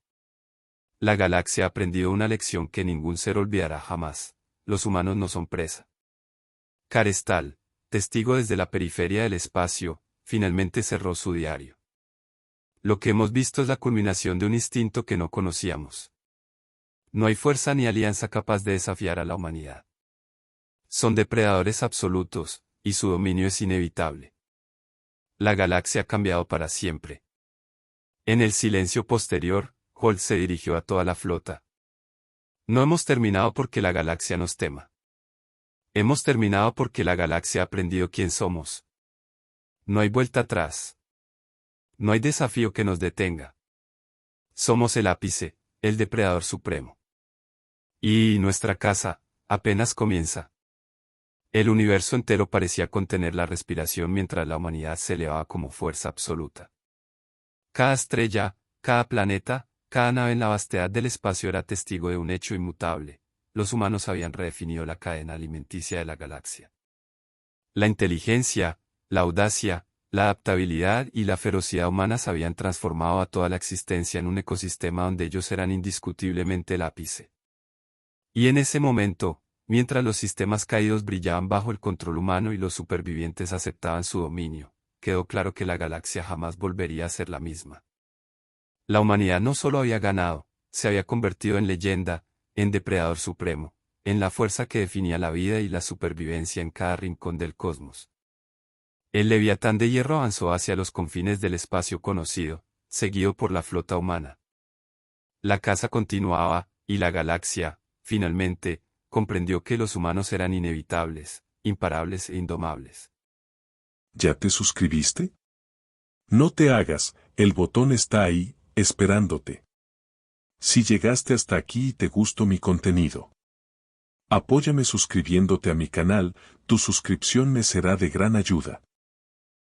A: La galaxia ha aprendido una lección que ningún ser olvidará jamás: los humanos no son presa. Carestal, testigo desde la periferia del espacio, finalmente cerró su diario. Lo que hemos visto es la culminación de un instinto que no conocíamos. No hay fuerza ni alianza capaz de desafiar a la humanidad. Son depredadores absolutos, y su dominio es inevitable. La galaxia ha cambiado para siempre. En el silencio posterior, Holt se dirigió a toda la flota. No hemos terminado porque la galaxia nos tema. Hemos terminado porque la galaxia ha aprendido quién somos. No hay vuelta atrás. No hay desafío que nos detenga. Somos el ápice, el depredador supremo. Y nuestra caza apenas comienza. El universo entero parecía contener la respiración mientras la humanidad se elevaba como fuerza absoluta. Cada estrella, cada planeta, cada nave en la vastedad del espacio era testigo de un hecho inmutable: los humanos habían redefinido la cadena alimenticia de la galaxia. La inteligencia, la audacia, la adaptabilidad y la ferocidad humanas habían transformado a toda la existencia en un ecosistema donde ellos eran indiscutiblemente el ápice. Y en ese momento, mientras los sistemas caídos brillaban bajo el control humano y los supervivientes aceptaban su dominio, quedó claro que la galaxia jamás volvería a ser la misma. La humanidad no solo había ganado, se había convertido en leyenda, en depredador supremo, en la fuerza que definía la vida y la supervivencia en cada rincón del cosmos. El Leviatán de hierro avanzó hacia los confines del espacio conocido, seguido por la flota humana. La caza continuaba, y la galaxia, finalmente, comprendió que los humanos eran inevitables, imparables e indomables.
C: ¿Ya te suscribiste? No te hagas, el botón está ahí, esperándote. Si llegaste hasta aquí y te gustó mi contenido, apóyame suscribiéndote a mi canal, tu suscripción me será de gran ayuda.